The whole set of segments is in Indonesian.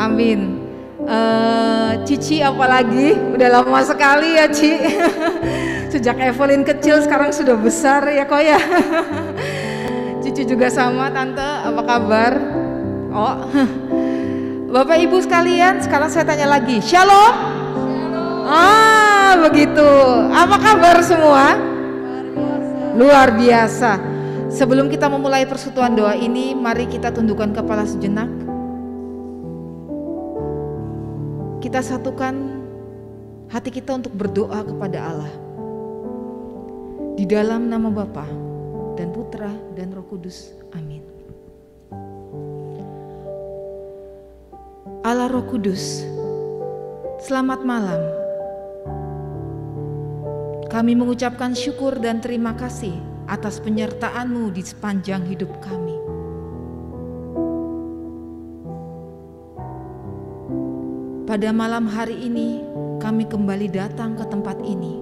Amin. Cici apalagi, udah lama sekali ya Ci. Sejak Evelyn kecil sekarang sudah besar ya kok ya. Cici juga sama Tante, apa kabar? Oh, Bapak Ibu sekalian, sekarang saya tanya lagi, Shalom? Ah, begitu. Apa kabar semua? Luar biasa. Sebelum kita memulai persekutuan doa ini, mari kita tundukkan kepala sejenak. Kita satukan hati kita untuk berdoa kepada Allah. Di dalam nama Bapa dan Putra dan Roh Kudus. Amin. Allah Roh Kudus, selamat malam. Kami mengucapkan syukur dan terima kasih atas penyertaan-Mu di sepanjang hidup kami. Pada malam hari ini, kami kembali datang ke tempat ini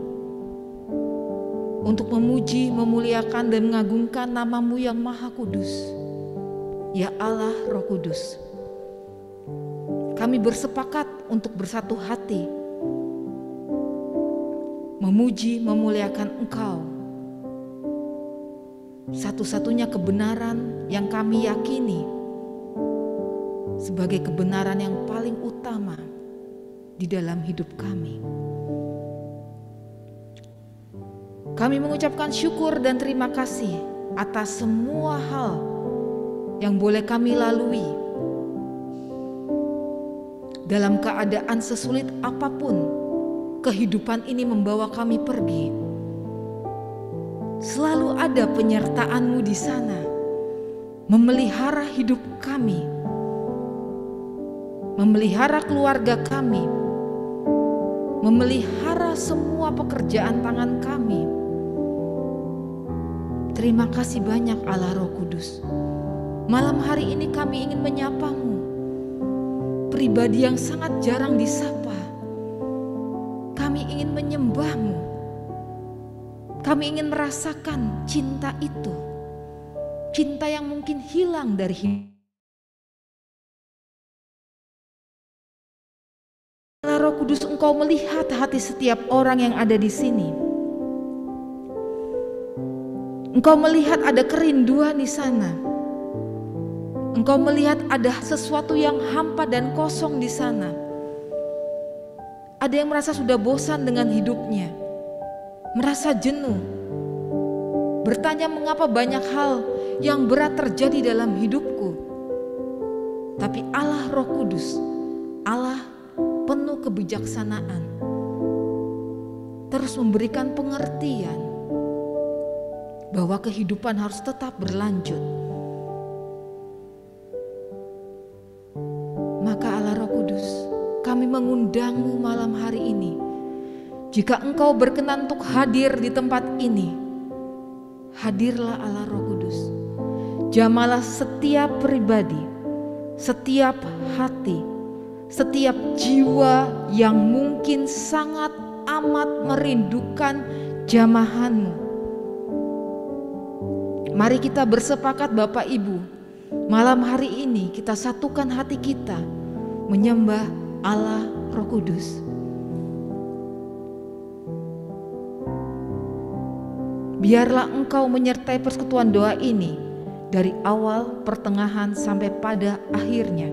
untuk memuji, memuliakan, dan mengagungkan nama-Mu yang Maha Kudus, ya Allah Roh Kudus. Kami bersepakat untuk bersatu hati, memuji, memuliakan Engkau. Satu-satunya kebenaran yang kami yakini sebagai kebenaran yang paling utama di dalam hidup kami. Kami mengucapkan syukur dan terima kasih atas semua hal yang boleh kami lalui. Dalam keadaan sesulit apapun kehidupan ini membawa kami pergi, selalu ada penyertaan-Mu di sana, memelihara hidup kami, memelihara keluarga kami, memelihara semua pekerjaan tangan kami. Terima kasih banyak Allah Roh Kudus. Malam hari ini kami ingin menyapa-Mu, pribadi yang sangat jarang disapa. Kami ingin menyembah-Mu. Kami ingin merasakan cinta itu, cinta yang mungkin hilang dari hidup. Allah Roh Kudus, Engkau melihat hati setiap orang yang ada di sini. Engkau melihat ada kerinduan di sana. Engkau melihat ada sesuatu yang hampa dan kosong di sana. Ada yang merasa sudah bosan dengan hidupnya, merasa jenuh, bertanya mengapa banyak hal yang berat terjadi dalam hidupku. Tapi Allah Roh Kudus, Allah penuh kebijaksanaan, terus memberikan pengertian bahwa kehidupan harus tetap berlanjut. Maka Allah Roh Kudus, kami mengundang-Mu malam hari ini. Jika Engkau berkenan untuk hadir di tempat ini, hadirlah Allah Roh Kudus. Jamalah setiap pribadi, setiap hati, setiap jiwa yang mungkin sangat amat merindukan jamahan-Mu. Mari kita bersepakat Bapak Ibu, malam hari ini kita satukan hati kita menyembah Allah Roh Kudus. Biarlah Engkau menyertai persekutuan doa ini dari awal, pertengahan, sampai pada akhirnya.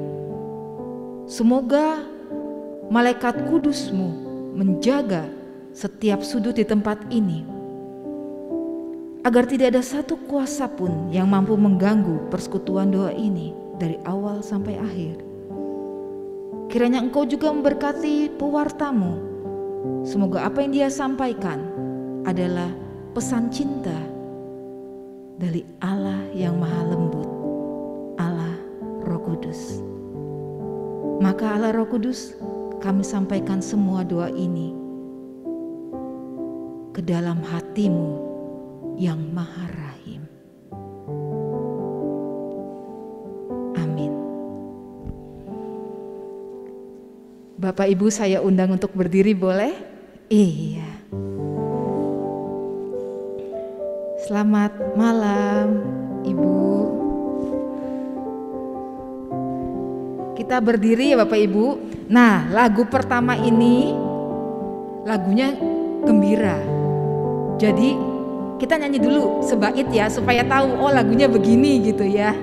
Semoga malaikat kudus-Mu menjaga setiap sudut di tempat ini, agar tidak ada satu kuasa pun yang mampu mengganggu persekutuan doa ini dari awal sampai akhir. Kiranya Engkau juga memberkati pewartamu. Semoga apa yang dia sampaikan adalah pesan cinta dari Allah yang maha lembut, Allah Roh Kudus. Maka Allah Roh Kudus, kami sampaikan semua doa ini ke dalam hati-Mu yang maha rahim. Amin. Bapak Ibu, saya undang untuk berdiri, boleh? Iya. Selamat malam Ibu. Kita berdiri ya Bapak Ibu. Nah, lagu pertama ini lagunya gembira. Jadi kita nyanyi dulu sebait ya, supaya tahu oh lagunya begini gitu ya.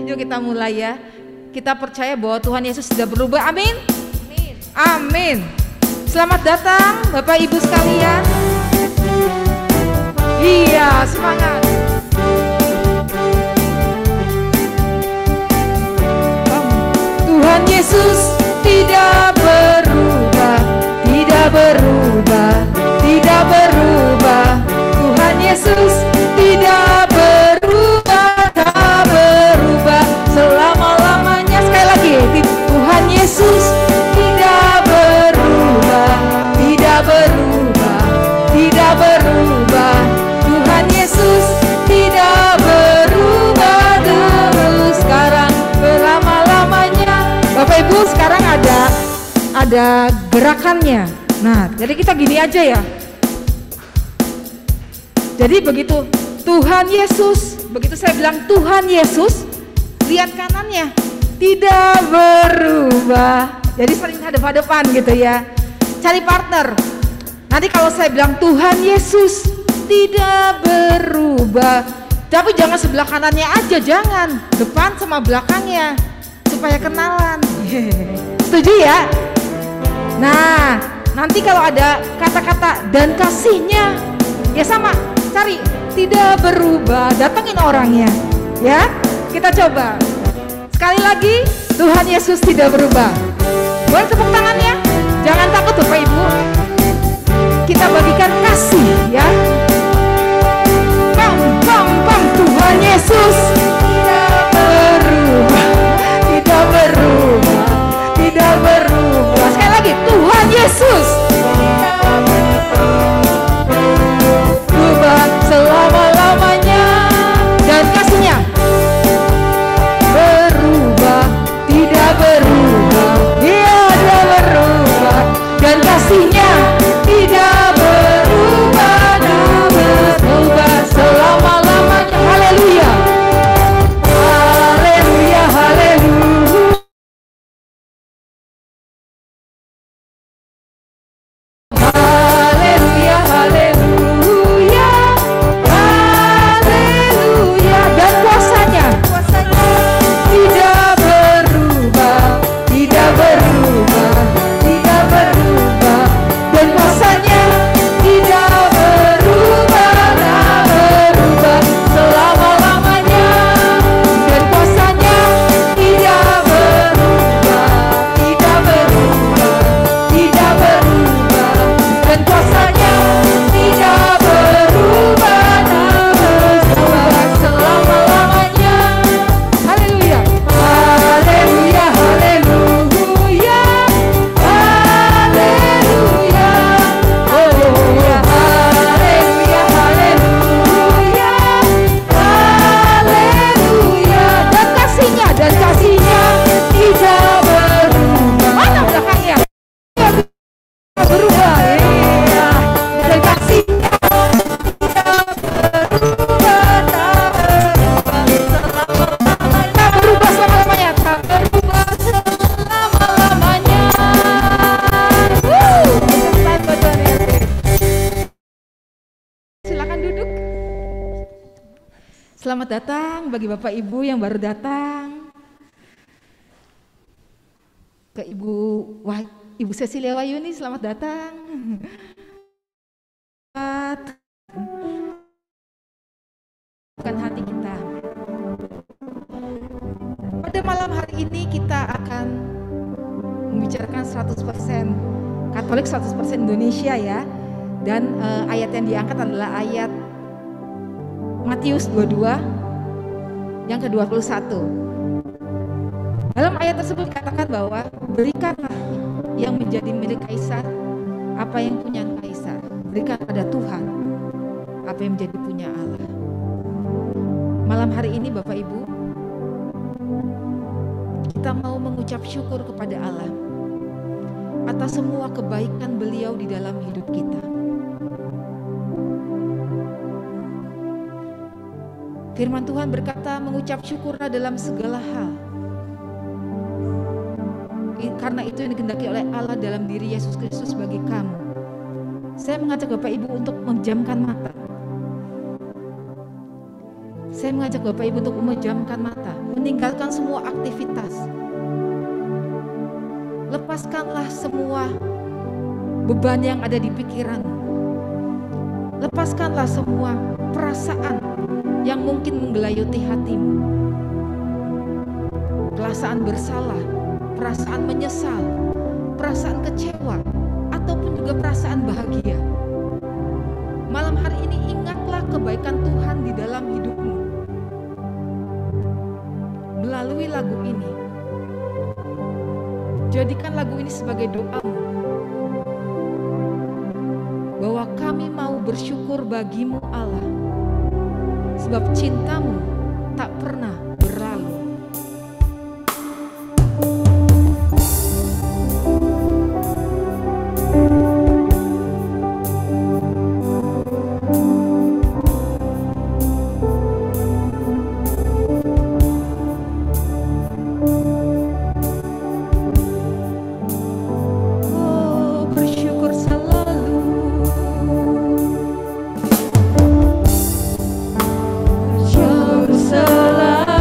Yuk kita mulai ya. Kita percaya bahwa Tuhan Yesus sudah berubah. Amin. Amin. Selamat datang Bapak Ibu sekalian. Iya, semangat. Tuhan Yesus tidak berubah, tidak berubah, tidak berubah. Tuhan Yesus tidak berubah, tak berubah selama-lamanya. Sekali lagi, Tuhan Yesus tidak berubah, tidak berubah, tidak berubah. Tuhan Yesus tidak berubah dulu, sekarang, selama-lamanya. Bapak Ibu, sekarang ada gerakannya. Nah, jadi kita gini aja ya. Jadi begitu Tuhan Yesus, begitu saya bilang Tuhan Yesus, lihat kanannya, tidak berubah. Jadi sering hadap-hadapan gitu ya. Cari partner. Nanti kalau saya bilang Tuhan Yesus tidak berubah, tapi jangan sebelah kanannya aja, jangan depan sama belakangnya, supaya kenalan. Setuju ya? Nah, nanti kalau ada kata-kata dan kasihnya, ya sama, cari tidak berubah, datengin orangnya. Ya, kita coba sekali lagi. Tuhan Yesus tidak berubah. Boleh tepuk tangannya? Jangan takut Bapak Ibu. Kita bagikan kasih ya. Pam pam pam. Tuhan Yesus tidak berubah, tidak berubah, tidak berubah. Sekali lagi, Tuhan Yesus berubah selama-lamanya, dan kasihnya berubah, tidak berubah. Dia tidak berubah, dan kasihnya tidak berubah, dan berubah selama-lamanya. Haleluya, haleluya, haleluya. Haleluya, haleluya, haleluya. Dan kuasanya tidak berubah, tidak berubah, tidak berubah. Dan kuasanya tidak berubah, tak berubah selama-lamanya. Dan kuasanya tidak berubah, tidak berubah, tidak berubah. Dan kuasanya tidak berubah, tak berubah selama-lamanya. Haleluya, haleluya, haleluya, haleluya, haleluya, haleluya, haleluya, haleluya. Dan kasihnya tidak berubah. Mana belakangnya? Tidak berubah. Iya. Dan kasihnya tak berubah selama-lamanya, tak berubah selama-lamanya. Silakan duduk. Selamat datang bagi Bapak Ibu yang baru datang. Ke Ibu Cecilia Wayuni, selamat datang. Bukan hati kita. Pada malam hari ini kita akan membicarakan 100% Katolik, 100% Indonesia ya. Dan ayat yang diangkat adalah ayat Matius 22 yang ke-21. Dalam ayat tersebut dikatakan bahwa berikanlah yang menjadi milik Kaisar apa yang punya Kaisar, berikan pada Tuhan apa yang menjadi punya Allah. Malam hari ini Bapak Ibu, kita mau mengucap syukur kepada Allah atas semua kebaikan Beliau di dalam hidup kita. Firman Tuhan berkata, mengucap syukurlah dalam segala hal, karena itu yang dikehendaki oleh Allah dalam diri Yesus Kristus bagi kamu. Saya mengajak Bapak Ibu untuk memejamkan mata. Saya mengajak Bapak Ibu untuk memejamkan mata, meninggalkan semua aktivitas. Lepaskanlah semua beban yang ada di pikiranmu. Lepaskanlah semua perasaan yang mungkin menggelayuti hatimu. Perasaan bersalah, perasaan menyesal, perasaan kecewa, ataupun juga perasaan bahagia. Malam hari ini ingatlah kebaikan Tuhan di dalam hidupmu. Melalui lagu ini, jadikan lagu ini sebagai doamu, bahwa kami mau bersyukur bagimu Allah, sebab cintamu tak pernah berlalu. Selalu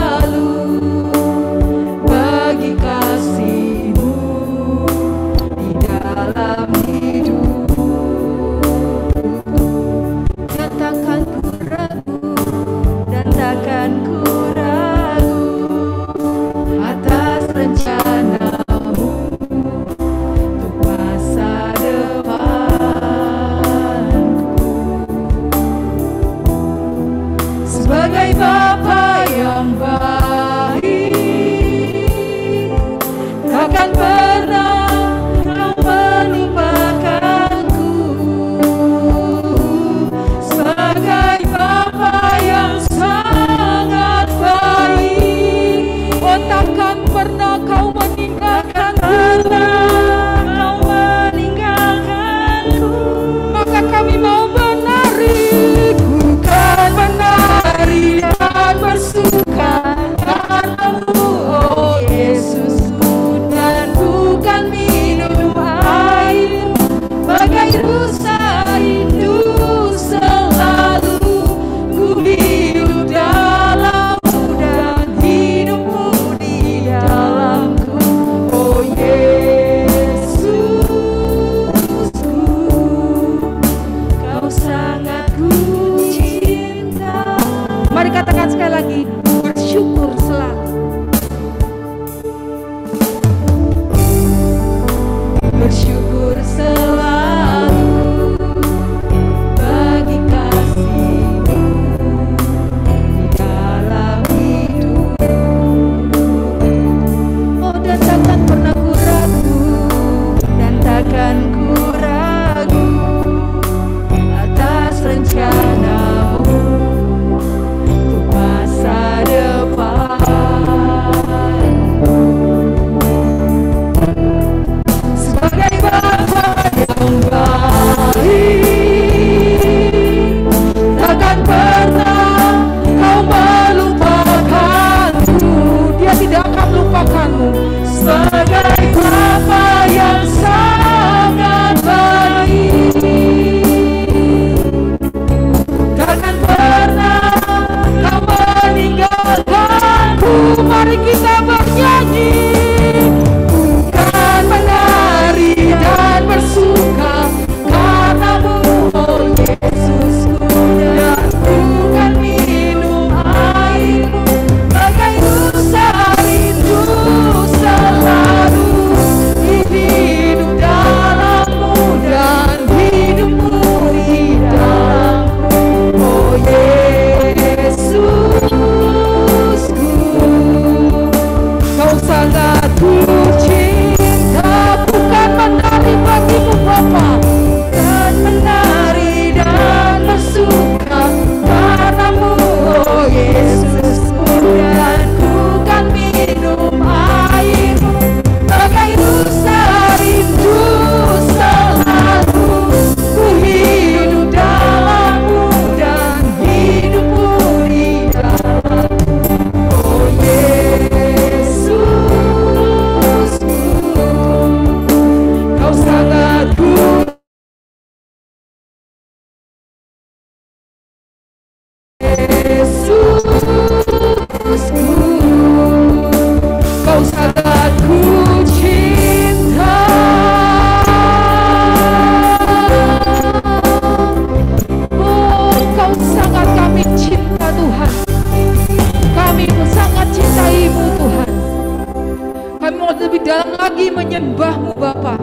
akan lagi menyembah-Mu Bapa.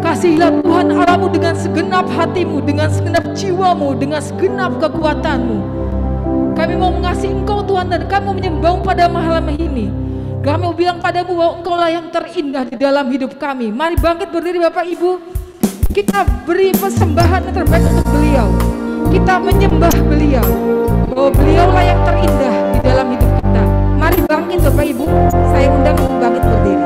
Kasihilah Tuhan Allahmu dengan segenap hatimu, dengan segenap jiwamu, dengan segenap kekuatanmu. Kami mau mengasihi Engkau Tuhan, dan kami mau menyembah-Mu pada malam ini. Kami mau bilang padamu bahwa Engkaulah yang terindah di dalam hidup kami. Mari bangkit berdiri Bapak Ibu. Kita beri persembahan yang terbaik untuk beliau. Kita menyembah beliau, bahwa beliaulah yang terindah di dalam hidup kita. Mari bangkit Bapak Ibu. Saya undang untuk bangkit berdiri.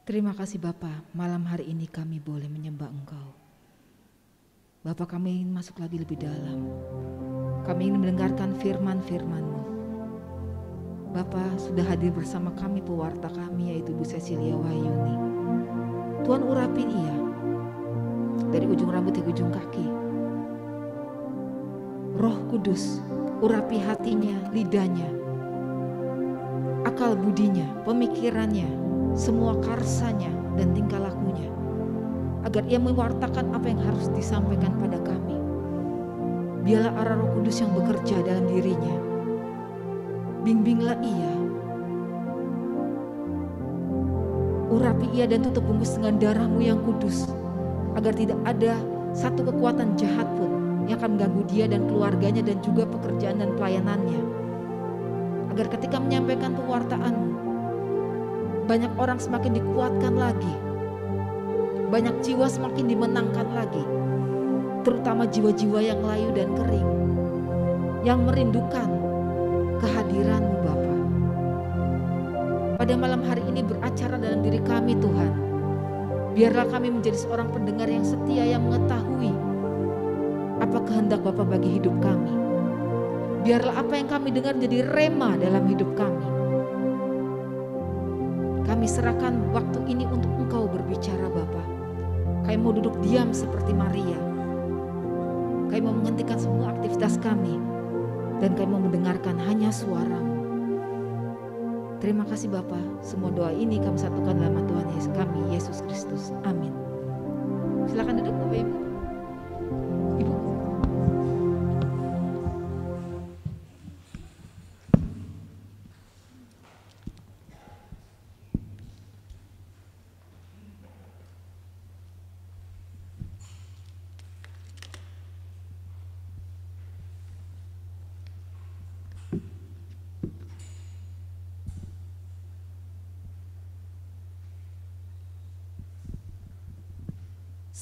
Terima kasih Bapa, malam hari ini kami boleh menyembah Engkau. Bapa, kami ingin masuk lagi lebih dalam. Kami ingin mendengarkan firman-firman-Mu. Bapa, sudah hadir bersama kami pewarta kami, yaitu Bu Cecilia Wahyuni. Tuhan urapi ia dari ujung rambut ke ujung kaki. Roh Kudus urapi hatinya, lidahnya, akal budinya, pemikirannya, semua karsanya dan tingkah lakunya, agar ia mewartakan apa yang harus disampaikan pada kami. Biarlah arah Roh Kudus yang bekerja dalam dirinya. Bimbinglah ia, urapi ia dan tutup bungkus dengan darah-Mu yang kudus, agar tidak ada satu kekuatan jahat pun yang akan mengganggu dia dan keluarganya dan juga pekerjaan dan pelayanannya. Agar ketika menyampaikan pewartaan-Mu, banyak orang semakin dikuatkan lagi, banyak jiwa semakin dimenangkan lagi, terutama jiwa-jiwa yang layu dan kering, yang merindukan kehadiran-Mu Bapa. Pada malam hari ini beracara dalam diri kami Tuhan. Biarlah kami menjadi seorang pendengar yang setia, yang mengetahui apa kehendak Bapa bagi hidup kami. Biarlah apa yang kami dengar menjadi rema dalam hidup kami. Kami serahkan waktu ini untuk Engkau berbicara Bapa. Kami mau duduk diam seperti Maria. Kami mau menghentikan semua aktivitas kami. Dan kami mau mendengarkan hanya suara-Mu. Terima kasih Bapa. Semua doa ini kami satukan dalam nama Tuhan Yesus kami, Yesus Kristus. Amin. Silakan duduk Bapak Ibu. Ibu.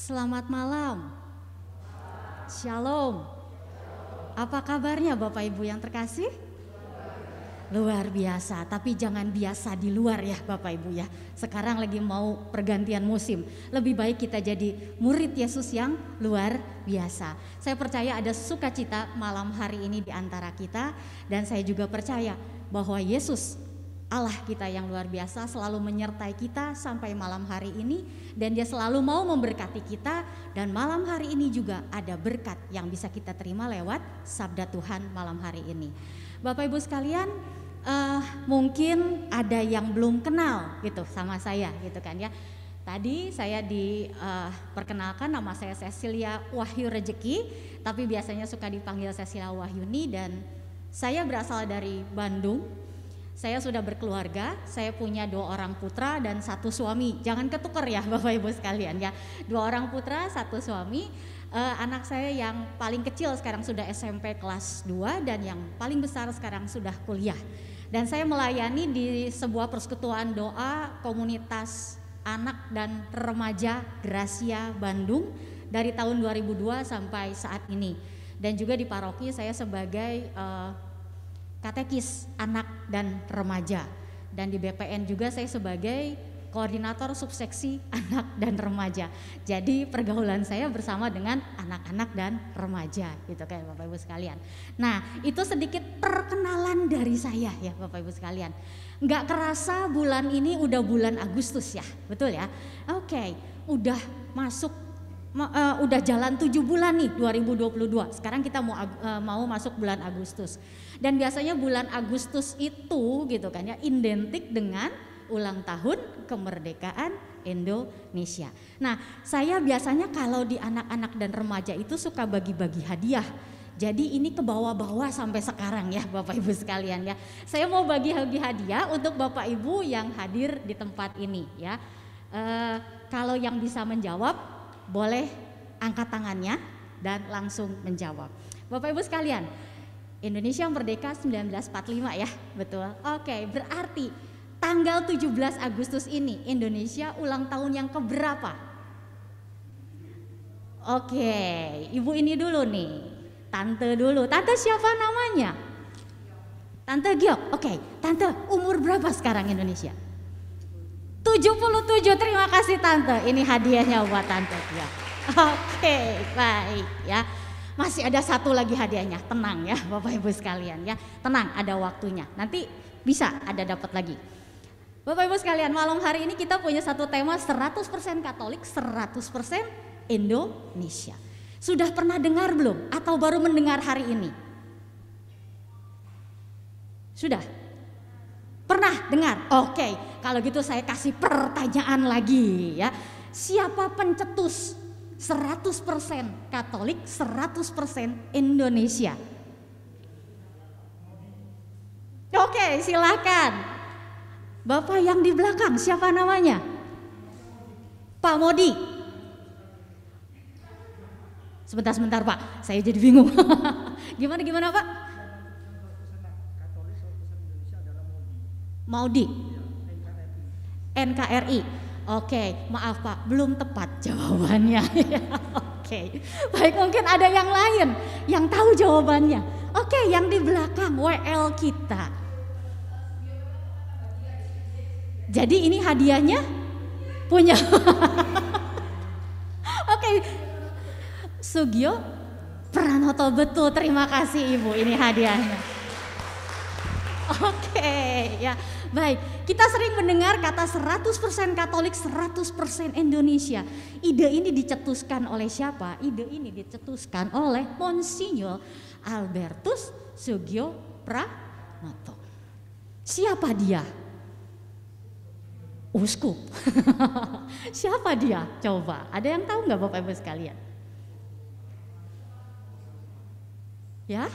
Selamat malam. Shalom. Apa kabarnya Bapak Ibu yang terkasih? Luar biasa, tapi jangan biasa di luar ya Bapak Ibu ya. Sekarang lagi mau pergantian musim. Lebih baik kita jadi murid Yesus yang luar biasa. Saya percaya ada sukacita malam hari ini di antara kita. Dan saya juga percaya bahwa Yesus Allah kita yang luar biasa selalu menyertai kita sampai malam hari ini, dan Dia selalu mau memberkati kita. Dan malam hari ini juga ada berkat yang bisa kita terima lewat sabda Tuhan malam hari ini. Bapak Ibu sekalian, mungkin ada yang belum kenal gitu sama saya gitu kan ya. Tadi saya diperkenalkan, nama saya Cecilia Wahyu Rejeki, tapi biasanya suka dipanggil Cecilia Wahyuni, dan saya berasal dari Bandung. Saya sudah berkeluarga, saya punya 2 orang putra dan 1 suami. Jangan ketukar ya Bapak Ibu sekalian ya. 2 orang putra, 1 suami. Anak saya yang paling kecil sekarang sudah SMP kelas 2 dan yang paling besar sekarang sudah kuliah. Dan saya melayani di sebuah persekutuan doa komunitas anak dan remaja Gracia Bandung dari tahun 2002 sampai saat ini. Dan juga di paroki saya sebagai katekis anak dan remaja, dan di BPN juga saya sebagai koordinator subseksi anak dan remaja. Jadi pergaulan saya bersama dengan anak-anak dan remaja gitu kayak Bapak Ibu sekalian. Nah, itu sedikit perkenalan dari saya ya Bapak Ibu sekalian. Nggak kerasa bulan ini udah bulan Agustus ya, betul ya? Oke, udah masuk udah jalan 7 bulan nih 2022. Sekarang kita mau masuk bulan Agustus. Dan biasanya bulan Agustus itu gitu kan ya identik dengan ulang tahun kemerdekaan Indonesia. Nah, saya biasanya kalau di anak-anak dan remaja itu suka bagi-bagi hadiah. Jadi ini ke bawah-bawah sampai sekarang ya Bapak Ibu sekalian ya. Saya mau bagi-bagi hadiah untuk Bapak Ibu yang hadir di tempat ini ya. Kalau yang bisa menjawab boleh angkat tangannya dan langsung menjawab. Bapak Ibu sekalian, Indonesia merdeka 1945 ya, betul. Oke, berarti tanggal 17 Agustus ini Indonesia ulang tahun yang keberapa? Oke, Ibu ini dulu nih. Tante dulu. Tante siapa namanya? Tante Giok. Oke, Tante umur berapa sekarang Indonesia? 70. 77, terima kasih Tante. Ini hadiahnya buat Tante ya. Oke, baik ya. Masih ada satu lagi hadiahnya, tenang ya Bapak Ibu sekalian ya. Tenang, ada waktunya. Nanti bisa ada dapat lagi. Bapak Ibu sekalian, malam hari ini kita punya satu tema 100% Katolik, 100% Indonesia. Sudah pernah dengar belum? Atau baru mendengar hari ini? Sudah? Pernah dengar? Oke, kalau gitu saya kasih pertanyaan lagi ya. Siapa pencetus 100% Katolik, 100% Indonesia? Oke, silakan. Bapak yang di belakang, siapa namanya? Pak Modi. Sebentar Pak, saya jadi bingung. Gimana Pak? Modi. NKRI. Oke, maaf Pak, belum tepat jawabannya. Oke, baik, mungkin ada yang lain yang tahu jawabannya. Oke, yang di belakang WL kita. Jadi ini hadiahnya punya. Oke, Sugio Pranoto, betul, terima kasih Ibu, ini hadiahnya. Oke, ya. Baik, kita sering mendengar kata 100% Katolik, 100% Indonesia. Ide ini dicetuskan oleh siapa? Ide ini dicetuskan oleh Monsinyur Albertus Sugio Pranoto. Siapa dia? Uskup. Siapa dia? Coba, ada yang tahu nggak Bapak Ibu sekalian? Ya?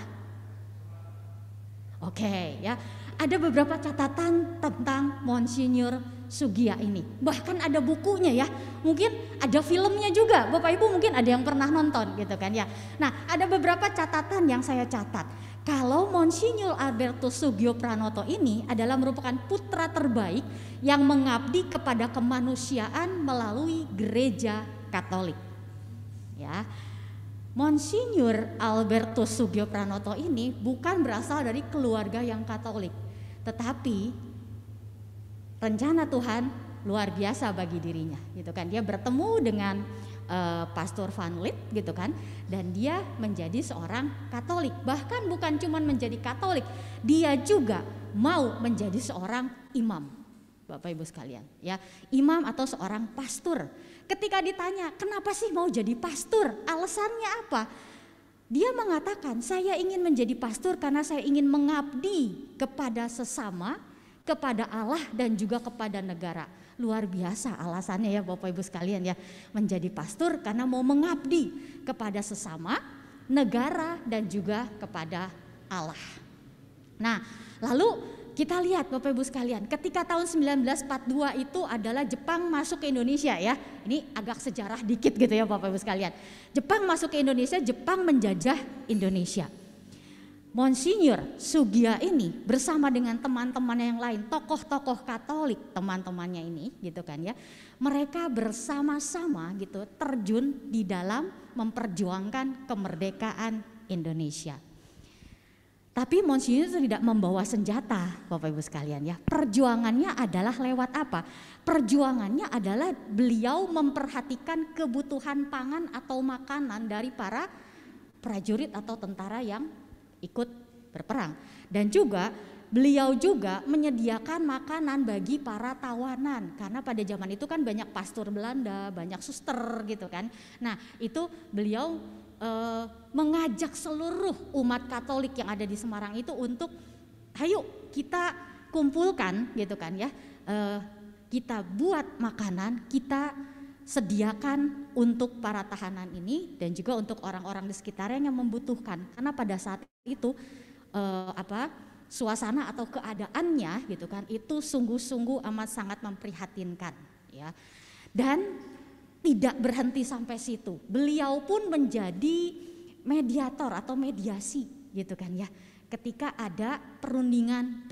Oke, ya. Ada beberapa catatan tentang Monsinyur Sugia ini. Bahkan ada bukunya ya. Mungkin ada filmnya juga. Bapak Ibu mungkin ada yang pernah nonton gitu kan ya. Nah, ada beberapa catatan yang saya catat. Kalau Monsinyur Albertus Sugio Pranoto ini adalah merupakan putra terbaik yang mengabdi kepada kemanusiaan melalui gereja Katolik. Ya. Monsinyur Albertus Sugio Pranoto ini bukan berasal dari keluarga yang Katolik, tetapi rencana Tuhan luar biasa bagi dirinya, gitu kan. Dia bertemu dengan Pastor Van Lith, gitu kan, dan dia menjadi seorang Katolik. Bahkan bukan cuma menjadi Katolik, dia juga mau menjadi seorang imam, Bapak Ibu sekalian, ya, imam atau seorang pastor. Ketika ditanya, kenapa sih mau jadi pastor? Alasannya apa? Dia mengatakan, saya ingin menjadi pastor karena saya ingin mengabdi kepada sesama, kepada Allah dan juga kepada negara. Luar biasa alasannya ya Bapak Ibu sekalian ya. Menjadi pastor karena mau mengabdi kepada sesama, negara dan juga kepada Allah. Nah, lalu kita lihat Bapak Ibu sekalian, ketika tahun 1942 itu adalah Jepang masuk ke Indonesia ya. Ini agak sejarah dikit gitu ya Bapak Ibu sekalian. Jepang masuk ke Indonesia, Jepang menjajah Indonesia. Monsinyur Sugia ini bersama dengan teman-temannya yang lain, tokoh-tokoh Katolik teman-temannya ini gitu kan ya. Mereka bersama-sama gitu terjun di dalam memperjuangkan kemerdekaan Indonesia. Tapi Monsinyur tidak membawa senjata Bapak Ibu sekalian ya. Perjuangannya adalah lewat apa? Perjuangannya adalah beliau memperhatikan kebutuhan pangan atau makanan dari para prajurit atau tentara yang ikut berperang. Dan juga beliau juga menyediakan makanan bagi para tawanan. Karena pada zaman itu kan banyak pastor Belanda, banyak suster gitu kan. Nah itu beliau mengajak seluruh umat Katolik yang ada di Semarang itu untuk ayo kita kumpulkan gitu kan ya, kita buat makanan, kita sediakan untuk para tahanan ini dan juga untuk orang-orang di sekitarnya yang membutuhkan. Karena pada saat itu suasana atau keadaannya gitu kan itu sungguh-sungguh amat sangat memprihatinkan ya. Dan tidak berhenti sampai situ. Beliau pun menjadi mediator atau mediasi gitu kan ya. Ketika ada perundingan.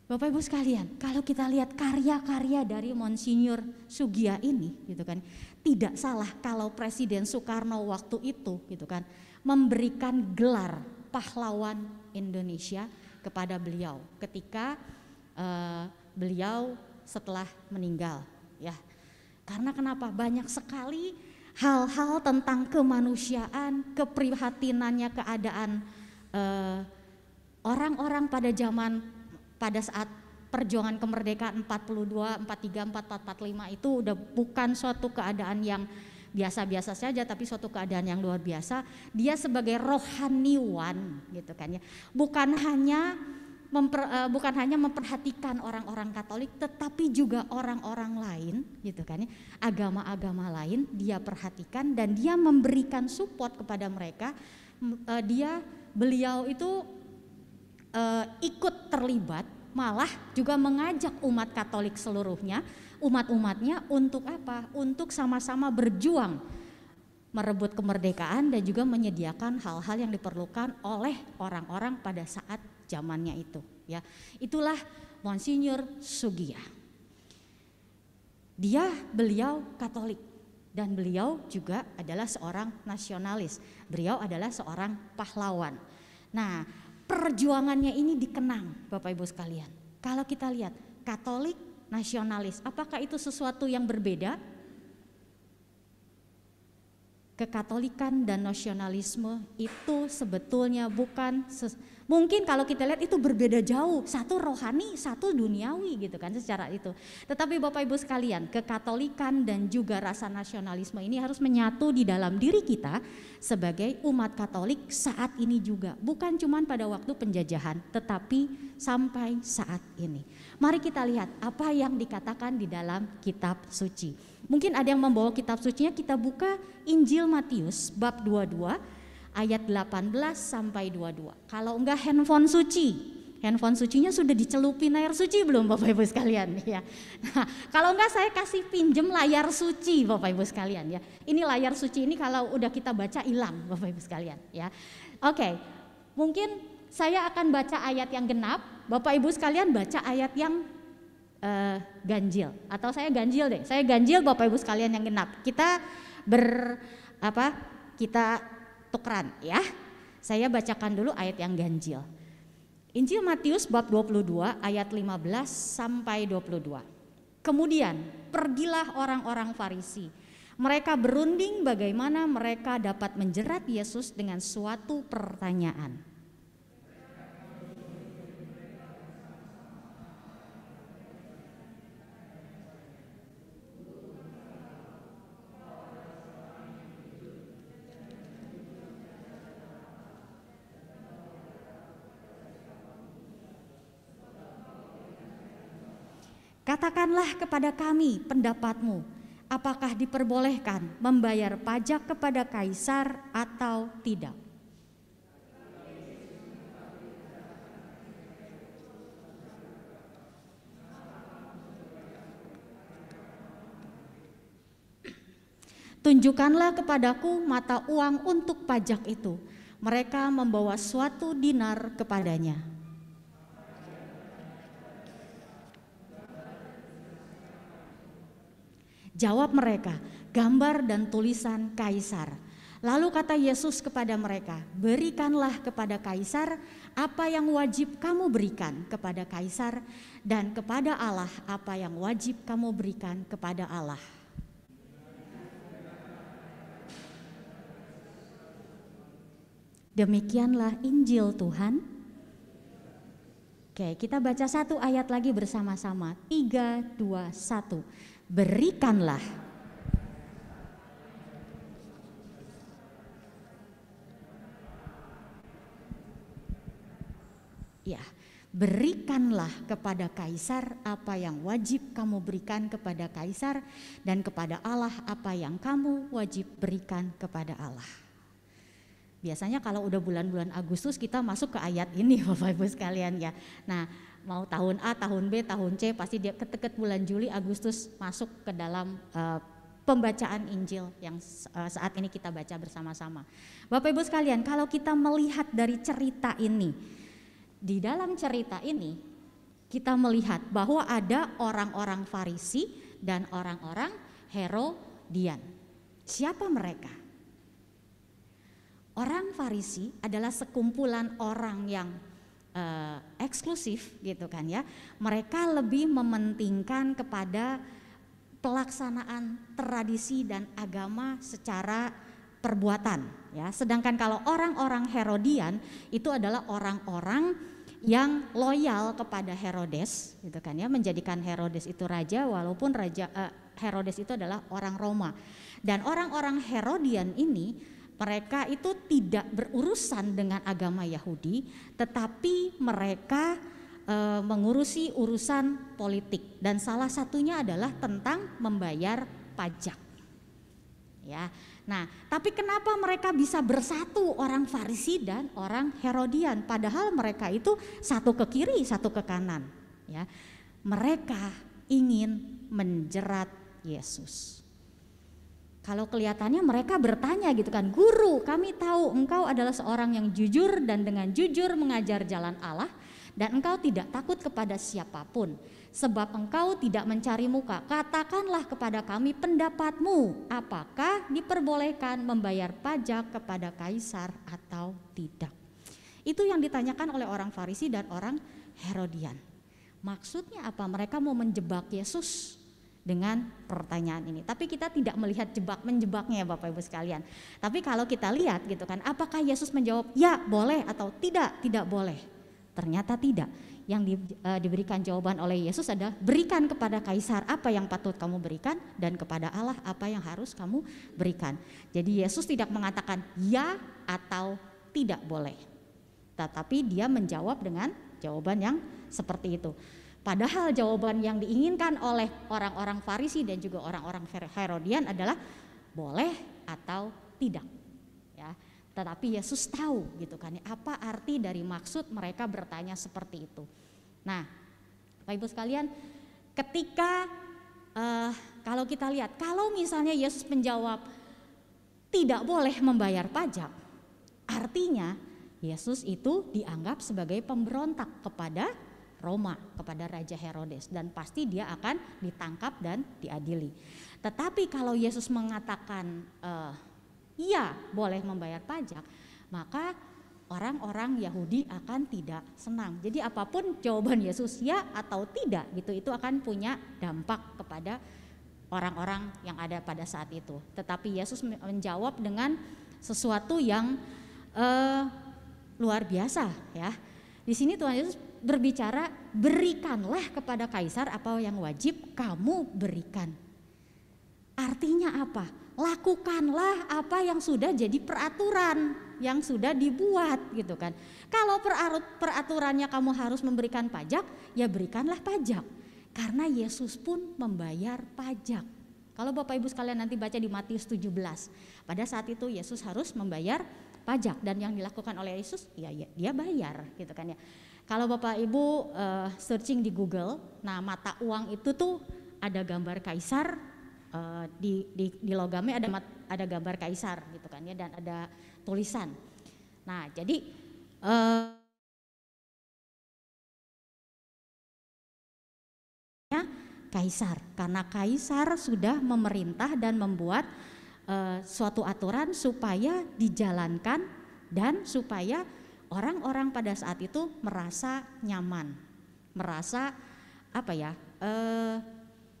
Bapak Ibu sekalian, kalau kita lihat karya-karya dari Monsinyur Sugia ini gitu kan, tidak salah kalau Presiden Soekarno waktu itu gitu kan memberikan gelar pahlawan Indonesia kepada beliau ketika beliau setelah meninggal, ya. Karena kenapa? Banyak sekali hal-hal tentang kemanusiaan, keprihatinannya keadaan orang-orang pada saat perjuangan kemerdekaan 42, 43, 44, 45 itu udah bukan suatu keadaan yang biasa-biasa saja, tapi suatu keadaan yang luar biasa. Dia sebagai rohaniwan gitu kan ya, bukan hanya memperhatikan orang-orang Katolik, tetapi juga orang-orang lain gitu kan ya, agama-agama lain dia perhatikan dan dia memberikan support kepada mereka. Beliau itu ikut terlibat, malah juga mengajak umat Katolik seluruhnya, umat-umatnya untuk apa? Untuk sama-sama berjuang merebut kemerdekaan dan juga menyediakan hal-hal yang diperlukan oleh orang-orang pada saat zamannya itu, ya. Itulah Monsinyur Sugiya. Beliau Katolik dan beliau juga adalah seorang nasionalis. Beliau adalah seorang pahlawan. Nah, perjuangannya ini dikenang, Bapak Ibu sekalian. Kalau kita lihat Katolik, nasionalis, apakah itu sesuatu yang berbeda? Kekatolikan dan nasionalisme itu sebetulnya mungkin kalau kita lihat itu berbeda jauh, satu rohani, satu duniawi gitu kan secara itu. Tetapi Bapak Ibu sekalian, kekatolikan dan juga rasa nasionalisme ini harus menyatu di dalam diri kita sebagai umat Katolik saat ini juga. Bukan cuma pada waktu penjajahan, tetapi sampai saat ini. Mari kita lihat apa yang dikatakan di dalam kitab suci. Mungkin ada yang membawa kitab sucinya, kita buka Injil Matius bab 22 ayat 18 sampai 22. Kalau enggak handphone sucinya sudah dicelupin air suci belum Bapak Ibu sekalian ya. Nah, kalau enggak saya kasih pinjem layar suci Bapak Ibu sekalian ya. Ini layar suci ini kalau udah kita baca hilang Bapak Ibu sekalian ya. Oke, mungkin saya akan baca ayat yang genap, Bapak Ibu sekalian baca ayat yang ganjil, atau saya ganjil deh. Saya ganjil, Bapak Ibu sekalian yang genap. Kita tukeran ya. Saya bacakan dulu ayat yang ganjil. Injil Matius bab 22 ayat 15 sampai 22. Kemudian pergilah orang-orang Farisi. Mereka berunding bagaimana mereka dapat menjerat Yesus dengan suatu pertanyaan. Katakanlah kepada kami pendapatmu, apakah diperbolehkan membayar pajak kepada kaisar atau tidak? Tunjukkanlah kepadaku mata uang untuk pajak itu. Mereka membawa suatu dinar kepadanya. Jawab mereka, gambar dan tulisan kaisar. Lalu kata Yesus kepada mereka, berikanlah kepada kaisar apa yang wajib kamu berikan kepada kaisar, dan kepada Allah apa yang wajib kamu berikan kepada Allah. Demikianlah Injil Tuhan. Oke, kita baca satu ayat lagi bersama-sama. 3, 2, 1. Berikanlah. Ya, berikanlah kepada kaisar apa yang wajib kamu berikan kepada kaisar, dan kepada Allah apa yang kamu wajib berikan kepada Allah. Biasanya kalau udah bulan-bulan Agustus kita masuk ke ayat ini Bapak Ibu sekalian ya. Nah, mau tahun A, tahun B, tahun C, pasti dia deket bulan Juli, Agustus masuk ke dalam pembacaan Injil yang saat ini kita baca bersama-sama. Bapak Ibu sekalian, kalau kita melihat dari cerita ini, di dalam cerita ini kita melihat bahwa ada orang-orang Farisi dan orang-orang Herodian. Siapa mereka? Orang Farisi adalah sekumpulan orang yang eksklusif gitu kan ya. Mereka lebih mementingkan kepada pelaksanaan tradisi dan agama secara perbuatan ya. Sedangkan kalau orang-orang Herodian itu adalah orang-orang yang loyal kepada Herodes gitu kan ya, menjadikan Herodes itu raja walaupun Herodes itu adalah orang Roma. Dan orang-orang Herodian ini mereka itu tidak berurusan dengan agama Yahudi, tetapi mereka mengurusi urusan politik dan salah satunya adalah tentang membayar pajak. Ya. Nah, tapi kenapa mereka bisa bersatu orang Farisi dan orang Herodian padahal mereka itu satu ke kiri, satu ke kanan, ya. Mereka ingin menjerat Yesus. Kalau kelihatannya mereka bertanya gitu kan, "Guru, kami tahu engkau adalah seorang yang jujur dan dengan jujur mengajar jalan Allah dan engkau tidak takut kepada siapapun. Sebab engkau tidak mencari muka, katakanlah kepada kami pendapatmu, apakah diperbolehkan membayar pajak kepada kaisar atau tidak?" Itu yang ditanyakan oleh orang Farisi dan orang Herodian. Maksudnya apa? Mereka mau menjebak Yesus dengan pertanyaan ini. Tapi kita tidak melihat menjebaknya ya Bapak Ibu sekalian. Tapi kalau kita lihat gitu kan, apakah Yesus menjawab ya boleh atau tidak boleh? Ternyata tidak. Yang diberikan jawaban oleh Yesus adalah berikan kepada kaisar apa yang patut kamu berikan dan kepada Allah apa yang harus kamu berikan. Jadi Yesus tidak mengatakan ya atau tidak boleh, tetapi dia menjawab dengan jawaban yang seperti itu. Padahal jawaban yang diinginkan oleh orang-orang Farisi dan juga orang-orang Herodian adalah boleh atau tidak, ya. Tetapi Yesus tahu gitu kan apa arti dari maksud mereka bertanya seperti itu. Nah, Bapak Ibu sekalian, ketika kalau kita lihat, kalau misalnya Yesus menjawab tidak boleh membayar pajak, artinya Yesus itu dianggap sebagai pemberontak kepada Roma, kepada Raja Herodes, dan pasti dia akan ditangkap dan diadili. Tetapi kalau Yesus mengatakan iya boleh membayar pajak, maka orang-orang Yahudi akan tidak senang. Jadi apapun jawaban Yesus ya atau tidak gitu, itu akan punya dampak kepada orang-orang yang ada pada saat itu. Tetapi Yesus menjawab dengan sesuatu yang luar biasa ya. Di sini Tuhan Yesus berbicara, berikanlah kepada kaisar apa yang wajib kamu berikan. Artinya apa? Lakukanlah apa yang sudah jadi peraturan, yang sudah dibuat gitu kan. Kalau peraturannya kamu harus memberikan pajak, ya berikanlah pajak. Karena Yesus pun membayar pajak. Kalau Bapak Ibu sekalian nanti baca di Matius 17, pada saat itu Yesus harus membayar pajak dan yang dilakukan oleh Yesus ya dia bayar gitu kan ya. Kalau Bapak Ibu searching di Google, nah mata uang itu tuh ada gambar kaisar, di logamnya ada gambar kaisar gitu kan ya, dan ada tulisan. Nah jadi kaisar, karena kaisar sudah memerintah dan membuat suatu aturan supaya dijalankan dan supaya orang-orang pada saat itu merasa nyaman, merasa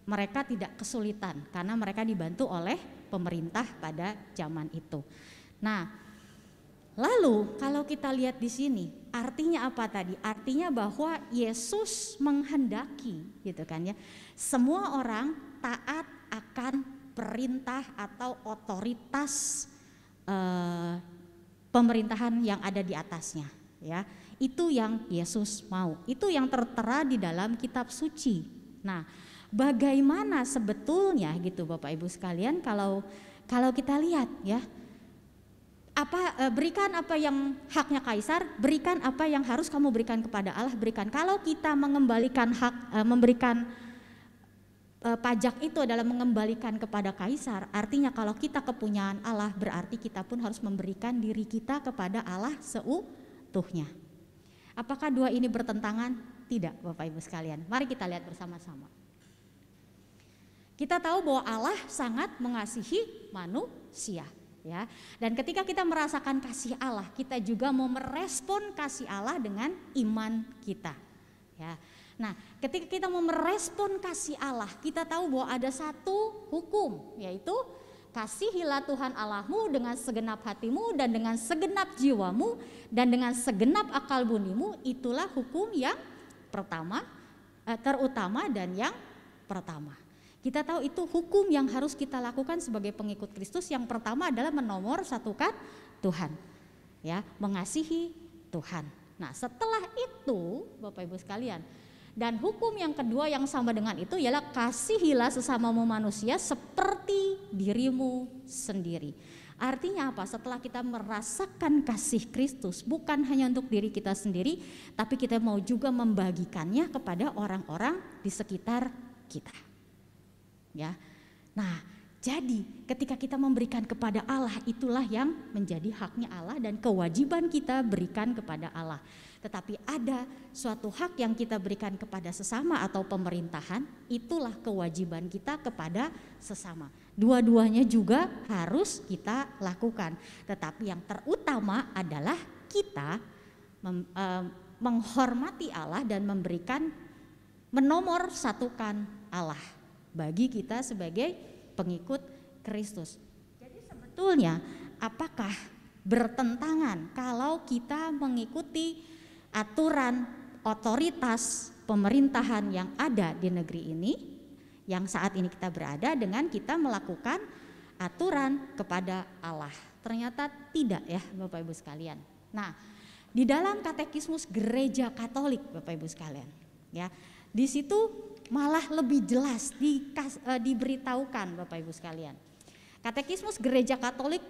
mereka tidak kesulitan karena mereka dibantu oleh pemerintah pada zaman itu. Nah, lalu kalau kita lihat di sini, artinya apa tadi? Artinya bahwa Yesus menghendaki, gitu kan ya, semua orang taat akan perintah atau otoritas pemerintahan yang ada di atasnya, ya. Itu yang Yesus mau. Itu yang tertera di dalam kitab suci. Nah, bagaimana sebetulnya gitu Bapak Ibu sekalian kalau kita lihat ya, berikan apa yang haknya kaisar, berikan apa yang harus kamu berikan kepada Allah, berikan. Kalau kita mengembalikan memberikan pajak itu adalah mengembalikan kepada kaisar, artinya kalau kita kepunyaan Allah berarti kita pun harus memberikan diri kita kepada Allah seutuhnya. Apakah dua ini bertentangan? Tidak Bapak Ibu sekalian. Mari kita lihat bersama-sama. Kita tahu bahwa Allah sangat mengasihi manusia. ya. Dan ketika kita merasakan kasih Allah, kita juga mau merespon kasih Allah dengan iman kita, ya. Nah, ketika kita mau merespon kasih Allah, kita tahu bahwa ada satu hukum, yaitu kasihilah Tuhan Allahmu dengan segenap hatimu dan dengan segenap jiwamu dan dengan segenap akal budimu. Itulah hukum yang pertama, terutama dan yang pertama. Kita tahu itu hukum yang harus kita lakukan sebagai pengikut Kristus. Yang pertama adalah menomorsatukan Tuhan, ya, mengasihi Tuhan. Nah, setelah itu Bapak Ibu sekalian, dan hukum yang kedua yang sama dengan itu ialah kasihilah sesamamu manusia seperti dirimu sendiri. Artinya apa? Setelah kita merasakan kasih Kristus, bukan hanya untuk diri kita sendiri, tapi kita mau juga membagikannya kepada orang-orang di sekitar kita. Ya. Nah, jadi ketika kita memberikan kepada Allah, itulah yang menjadi haknya Allah dan kewajiban kita berikan kepada Allah. Tetapi ada suatu hak yang kita berikan kepada sesama atau pemerintahan, itulah kewajiban kita kepada sesama. Dua-duanya juga harus kita lakukan. Tetapi yang terutama adalah kita menghormati Allah dan menomorsatukan Allah bagi kita sebagai pengikut Kristus. Jadi sebetulnya apakah bertentangan kalau kita mengikuti aturan otoritas pemerintahan yang ada di negeri ini, yang saat ini kita berada, dengan kita melakukan aturan kepada Allah? Ternyata tidak, ya Bapak Ibu sekalian. Nah, di dalam katekismus Gereja Katolik Bapak Ibu sekalian, ya, di situ malah lebih jelas diberitahukan Bapak Ibu sekalian. Katekismus Gereja Katolik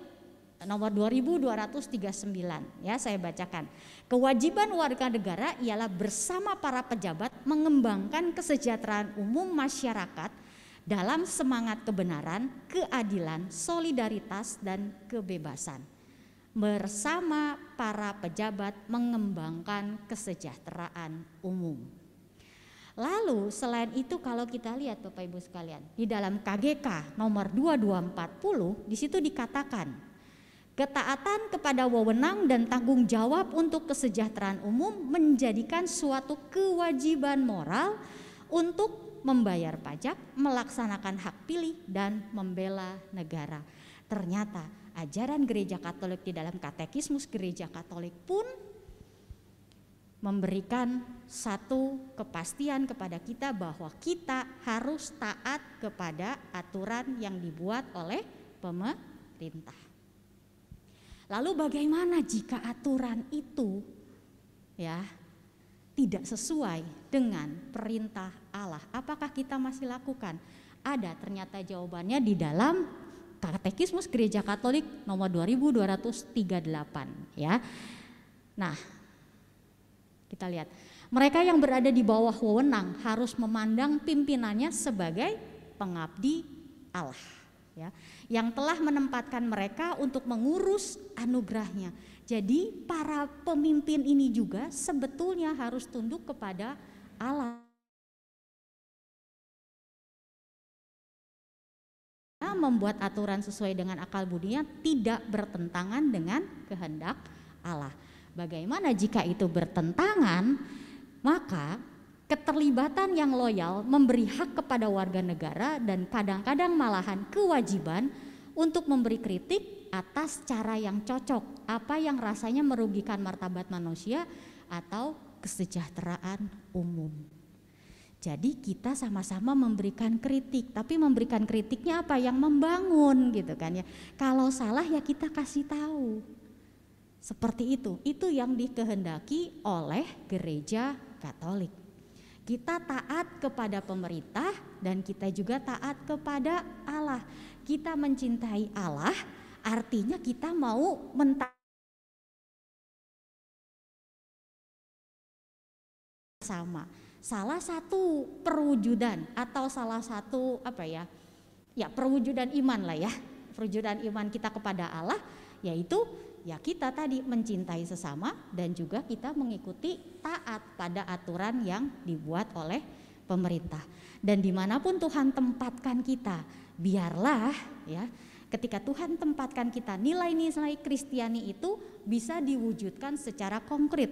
nomor 2239, ya, saya bacakan. Kewajiban warga negara ialah bersama para pejabat mengembangkan kesejahteraan umum masyarakat dalam semangat kebenaran, keadilan, solidaritas dan kebebasan. Bersama para pejabat mengembangkan kesejahteraan umum. Lalu selain itu kalau kita lihat Bapak Ibu sekalian, di dalam KGK nomor 2240 di situ dikatakan ketaatan kepada wewenang dan tanggung jawab untuk kesejahteraan umum menjadikan suatu kewajiban moral untuk membayar pajak, melaksanakan hak pilih dan membela negara. Ternyata ajaran Gereja Katolik di dalam Katekismus Gereja Katolik pun memberikan satu kepastian kepada kita bahwa kita harus taat kepada aturan yang dibuat oleh pemerintah. Lalu bagaimana jika aturan itu, ya, tidak sesuai dengan perintah Allah? Apakah kita masih lakukan? Ada, ternyata jawabannya di dalam Katekismus Gereja Katolik nomor 2238, ya. Nah, kita lihat, mereka yang berada di bawah wewenang harus memandang pimpinannya sebagai pengabdi Allah, ya, yang telah menempatkan mereka untuk mengurus anugerahnya. Jadi para pemimpin ini juga sebetulnya harus tunduk kepada Allah, membuat aturan sesuai dengan akal budinya, tidak bertentangan dengan kehendak Allah. Bagaimana jika itu bertentangan? Maka keterlibatan yang loyal memberi hak kepada warga negara dan kadang-kadang malahan kewajiban untuk memberi kritik atas cara yang cocok, apa yang rasanya merugikan martabat manusia atau kesejahteraan umum. Jadi kita sama-sama memberikan kritik, tapi memberikan kritiknya apa? Yang membangun, gitu kan ya. Kalau salah ya kita kasih tahu. Seperti itu yang dikehendaki oleh Gereja Katolik. Kita taat kepada pemerintah dan kita juga taat kepada Allah. Kita mencintai Allah, artinya kita mau sama. Salah satu perwujudan atau salah satu perwujudan iman lah ya. Perwujudan iman kita kepada Allah yaitu ya kita tadi mencintai sesama dan juga kita mengikuti taat pada aturan yang dibuat oleh pemerintah. Dan dimanapun Tuhan tempatkan kita, biarlah ya ketika Tuhan tempatkan kita, nilai-nilai Kristiani itu bisa diwujudkan secara konkret.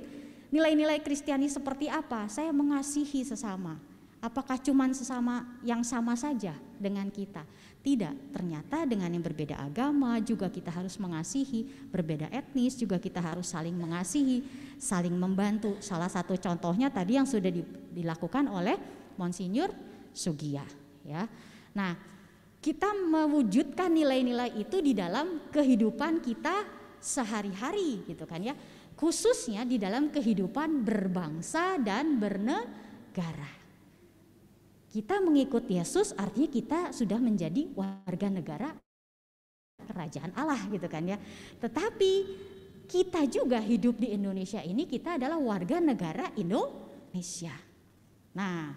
Nilai-nilai Kristiani seperti apa? Saya mengasihi sesama. Apakah cuman sesama yang sama saja dengan kita? Tidak, ternyata dengan yang berbeda agama juga kita harus mengasihi, berbeda etnis juga kita harus saling mengasihi, saling membantu. Salah satu contohnya tadi yang sudah dilakukan oleh Monsinyur Sugiya, ya. Nah, kita mewujudkan nilai-nilai itu di dalam kehidupan kita sehari-hari gitu kan ya. Khususnya di dalam kehidupan berbangsa dan bernegara. Kita mengikut Yesus artinya kita sudah menjadi warga negara kerajaan Allah gitu kan ya. Tetapi kita juga hidup di Indonesia ini, kita adalah warga negara Indonesia. Nah,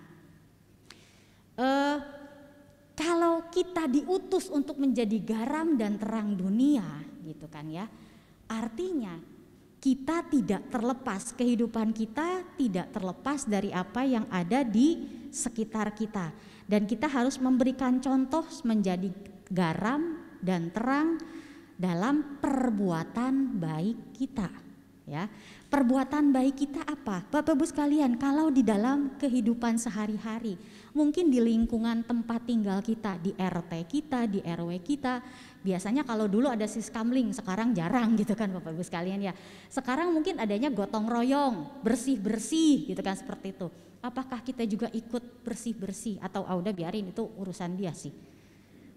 kalau kita diutus untuk menjadi garam dan terang dunia gitu kan ya, artinya kita tidak terlepas, kehidupan kita tidak terlepas dari apa yang ada di sekitar kita. Dan kita harus memberikan contoh menjadi garam dan terang dalam perbuatan baik kita. Ya, perbuatan baik kita apa? Bapak Ibu sekalian, kalau di dalam kehidupan sehari-hari, mungkin di lingkungan tempat tinggal kita, di RT kita, di RW kita, biasanya kalau dulu ada siskamling, sekarang jarang gitu kan Bapak Ibu sekalian ya. Sekarang mungkin adanya gotong royong, bersih-bersih gitu kan, seperti itu. Apakah kita juga ikut bersih-bersih atau udah biarin itu urusan dia sih?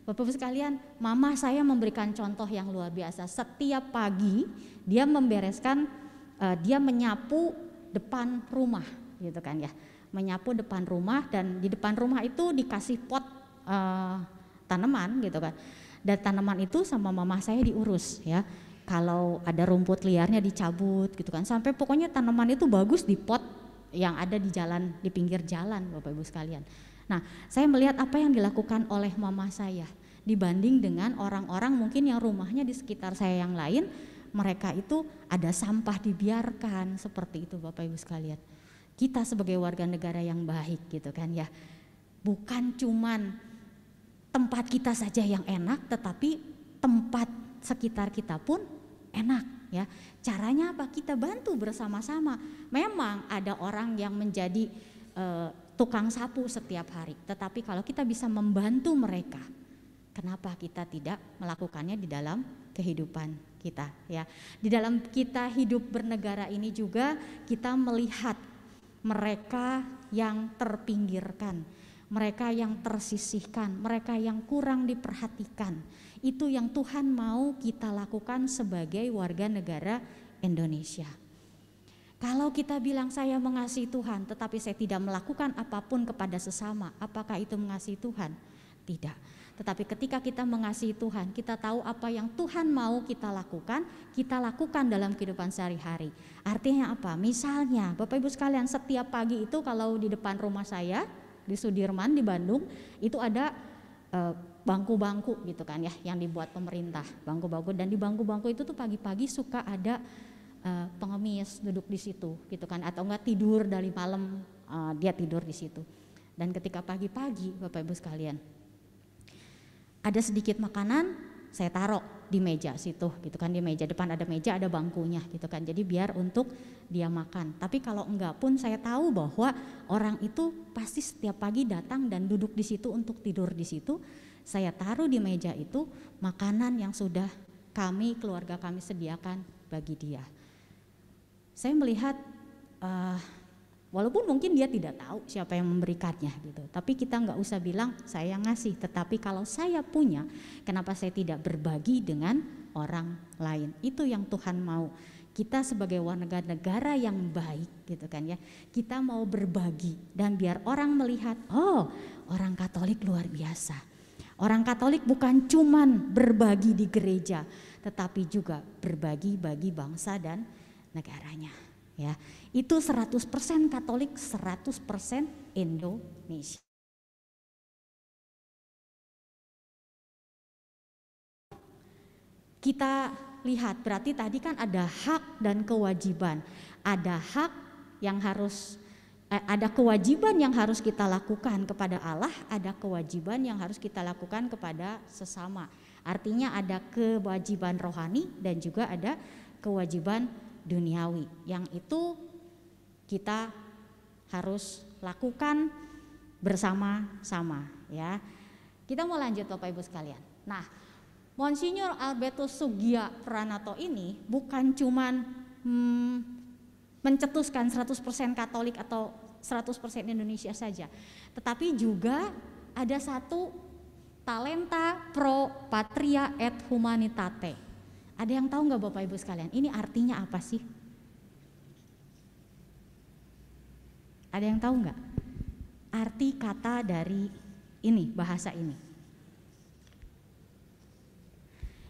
Bapak Ibu sekalian, mama saya memberikan contoh yang luar biasa. Setiap pagi dia membereskan, dia menyapu depan rumah gitu kan ya. Menyapu depan rumah, dan di depan rumah itu dikasih pot tanaman gitu kan. Dan tanaman itu sama mama saya diurus ya. Kalau ada rumput liarnya dicabut gitu kan. Sampai pokoknya tanaman itu bagus di pot yang ada di jalan, di pinggir jalan Bapak Ibu sekalian. Nah, saya melihat apa yang dilakukan oleh mama saya dibanding dengan orang-orang mungkin yang rumahnya di sekitar saya yang lain, mereka itu ada sampah dibiarkan seperti itu Bapak Ibu sekalian. Kita sebagai warga negara yang baik gitu kan ya, bukan cuman tempat kita saja yang enak, tetapi tempat sekitar kita pun enak ya. Caranya apa? Kita bantu bersama-sama. Memang ada orang yang menjadi tukang sapu setiap hari, tetapi kalau kita bisa membantu mereka, kenapa kita tidak melakukannya di dalam kehidupan kita ya. Di dalam kita hidup bernegara ini juga kita melihat mereka yang terpinggirkan, mereka yang tersisihkan, mereka yang kurang diperhatikan. Itu yang Tuhan mau kita lakukan sebagai warga negara Indonesia. Kalau kita bilang saya mengasihi Tuhan tetapi saya tidak melakukan apapun kepada sesama, apakah itu mengasihi Tuhan? Tidak. Tetapi ketika kita mengasihi Tuhan, kita tahu apa yang Tuhan mau kita lakukan dalam kehidupan sehari-hari. Artinya apa? Misalnya Bapak Ibu sekalian, setiap pagi itu kalau di depan rumah saya di Sudirman di Bandung itu ada bangku-bangku gitu kan ya, yang dibuat pemerintah, bangku-bangku, dan di bangku-bangku itu tuh pagi-pagi suka ada pengemis duduk di situ gitu kan, atau enggak tidur dari malam, dia tidur di situ. Dan ketika pagi-pagi Bapak Ibu sekalian, ada sedikit makanan saya taruh di meja situ gitu kan, di meja depan ada meja, ada bangkunya gitu kan, jadi biar untuk dia makan. Tapi kalau enggak pun saya tahu bahwa orang itu pasti setiap pagi datang dan duduk di situ untuk tidur di situ. Saya taruh di meja itu makanan yang sudah keluarga kami sediakan bagi dia. Saya melihat walaupun mungkin dia tidak tahu siapa yang memberikannya gitu, tapi kita nggak usah bilang saya ngasih, tetapi kalau saya punya, kenapa saya tidak berbagi dengan orang lain? Itu yang Tuhan mau. Kita sebagai warga negara yang baik gitu kan ya, kita mau berbagi dan biar orang melihat, oh orang Katolik luar biasa. Orang Katolik bukan cuman berbagi di gereja, tetapi juga berbagi bagi bangsa dan negaranya. Ya, itu 100% Katolik, 100% Indonesia. Kita lihat berarti tadi kan ada hak dan kewajiban. Ada hak yang harus ada kewajiban yang harus kita lakukan kepada Allah, ada kewajiban yang harus kita lakukan kepada sesama. Artinya ada kewajiban rohani dan juga ada kewajiban duniawi yang itu kita harus lakukan bersama-sama ya. Kita mau lanjut Bapak Ibu sekalian. Nah, Monsinyur Albertus Sugia Pranato ini bukan cuman mencetuskan 100% Katolik atau 100% Indonesia saja, tetapi juga ada satu talenta pro patria et humanitate. Ada yang tahu nggak Bapak Ibu sekalian? Ini artinya apa sih? Ada yang tahu nggak? Arti kata dari ini, bahasa ini.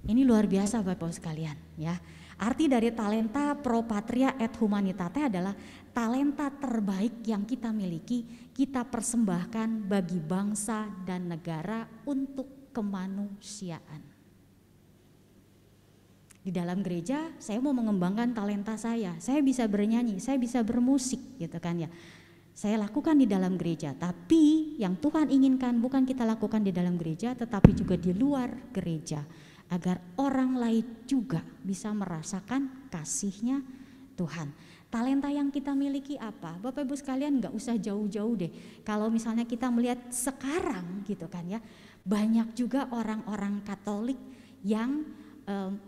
Ini luar biasa Bapak Ibu sekalian ya. Arti dari talenta pro patria et humanitate adalah talenta terbaik yang kita miliki, kita persembahkan bagi bangsa dan negara untuk kemanusiaan. Di dalam gereja saya mau mengembangkan talenta saya bisa bernyanyi, saya bisa bermusik gitu kan ya. Saya lakukan di dalam gereja, tapi yang Tuhan inginkan bukan kita lakukan di dalam gereja tetapi juga di luar gereja. Agar orang lain juga bisa merasakan kasih-Nya Tuhan. Talenta yang kita miliki apa? Bapak Ibu sekalian gak usah jauh-jauh deh. Kalau misalnya kita melihat sekarang gitu kan ya, banyak juga orang-orang Katolik yang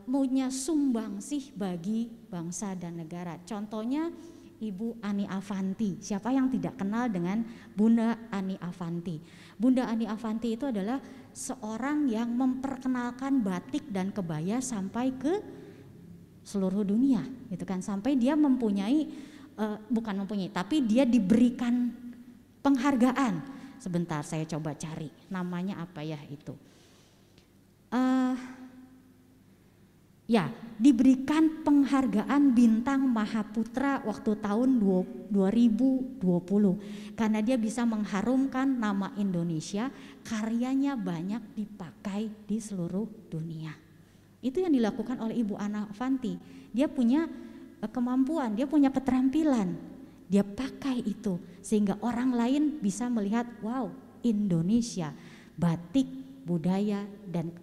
punya sumbangsih bagi bangsa dan negara. Contohnya Ibu Ani Avanti. Siapa yang tidak kenal dengan Bunda Ani Avanti? Bunda Ani Avanti itu adalah seorang yang memperkenalkan batik dan kebaya sampai ke seluruh dunia, gitu kan. Sampai dia mempunyai, bukan mempunyai, tapi dia diberikan penghargaan. Sebentar saya coba cari, namanya apa ya itu? Ya, diberikan penghargaan Bintang Mahaputra waktu tahun 2020 karena dia bisa mengharumkan nama Indonesia, karyanya banyak dipakai di seluruh dunia. Itu yang dilakukan oleh Ibu Ana Avanti. Dia punya kemampuan, dia punya keterampilan, dia pakai itu sehingga orang lain bisa melihat, wow, Indonesia, batik, budaya dan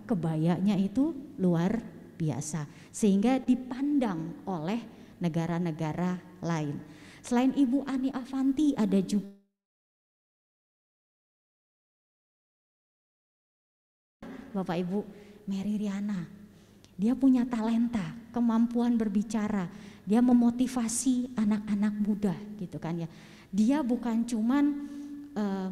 kebayanya itu luar biasa sehingga dipandang oleh negara-negara lain. Selain Ibu Ani Avanti ada juga Bapak Ibu Mary Riana. Dia punya talenta, kemampuan berbicara, dia memotivasi anak-anak muda gitu kan ya. Dia bukan cuman